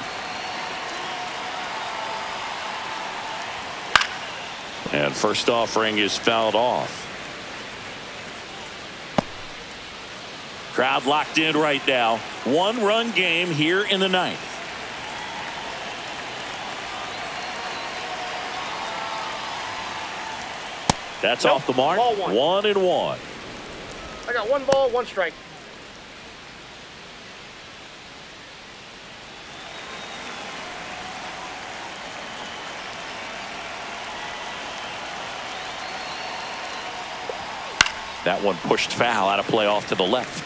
And first offering is fouled off. Crowd locked in right now. One-run game here in the ninth. That's off the mark. 1-1. I got 1 ball, 1 strike. That one pushed foul, out of play off to the left.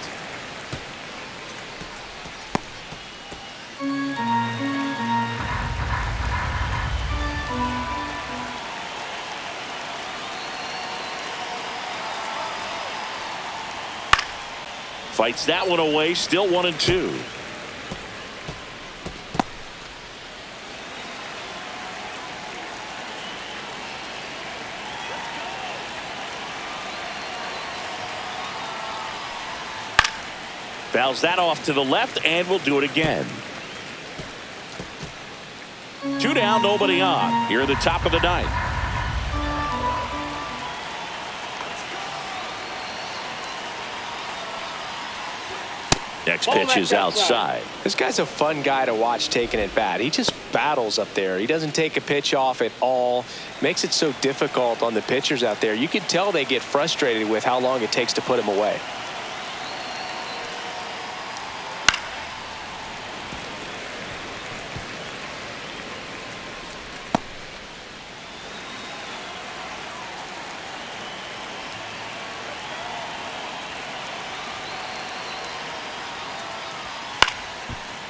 Fights that one away, still 1-2. Fouls that off to the left, and we'll do it again. 2 down, nobody on. Here at the top of the ninth. Next pitch is outside. This guy's a fun guy to watch taking at bat. He just battles up there. He doesn't take a pitch off at all. Makes it so difficult on the pitchers out there. You can tell they get frustrated with how long it takes to put him away.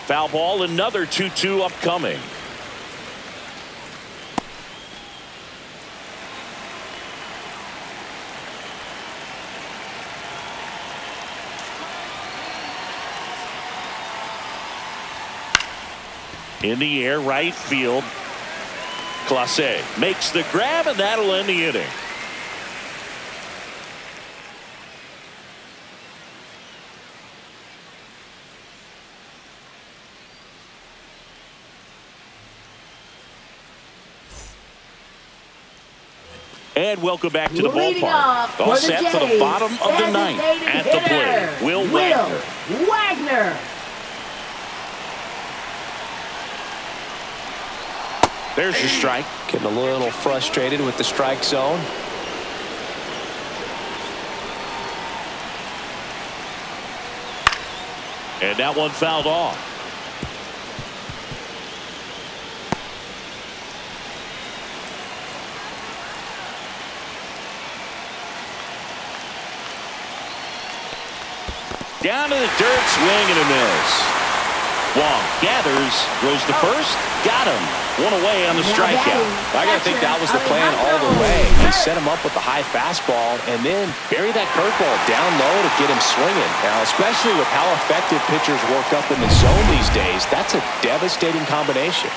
Foul ball, another 2-2 upcoming. In the air, right field. Clase makes the grab, and that'll end the inning. And welcome back to the ballpark. All set for the bottom of the ninth. At the plate, Will Wagner. There's your strike. Getting a little frustrated with the strike zone. And that one fouled off. Down to the dirt, swing and a miss. Wong gathers, goes to first, got him. One away on the strikeout. I got to think that was the plan all the way. He set him up with the high fastball and then bury that curveball down low to get him swinging. Now, especially with how effective pitchers work up in the zone these days, that's a devastating combination.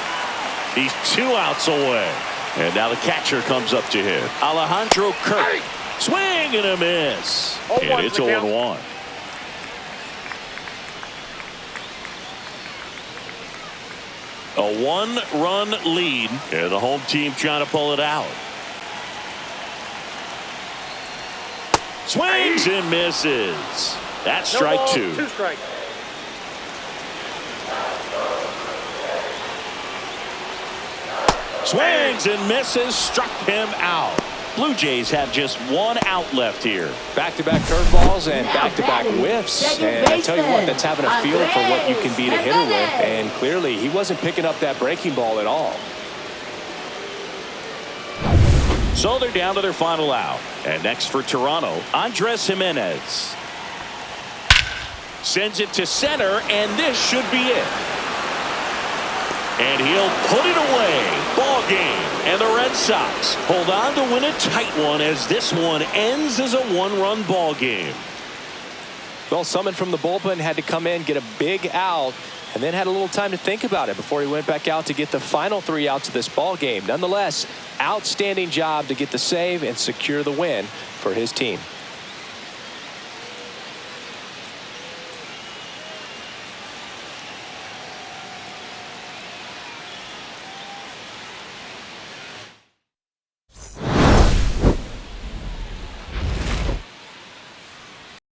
He's 2 outs away. And now the catcher comes up to him. Alejandro Kirk. Swing and a miss. And it's 0-1. A 1-run lead, and the home team trying to pull it out. Swings and misses. That's strike 2. 2 strikes. Swings and misses, struck him out. Blue Jays have just 1 out left here. Back-to-back curveballs and back-to-back whiffs. And I tell you what, that's having a feel for what you can beat a hitter with. And clearly, he wasn't picking up that breaking ball at all. So they're down to their final out. And next for Toronto, Andres Gimenez. Sends it to center, and this should be it. And he'll put it away. Ball game. And the Red Sox hold on to win a tight one as this one ends as a 1-run ball game. Well, someone from the bullpen had to come in, get a big out, and then had a little time to think about it before he went back out to get the final 3 outs of this ball game. Nonetheless, outstanding job to get the save and secure the win for his team.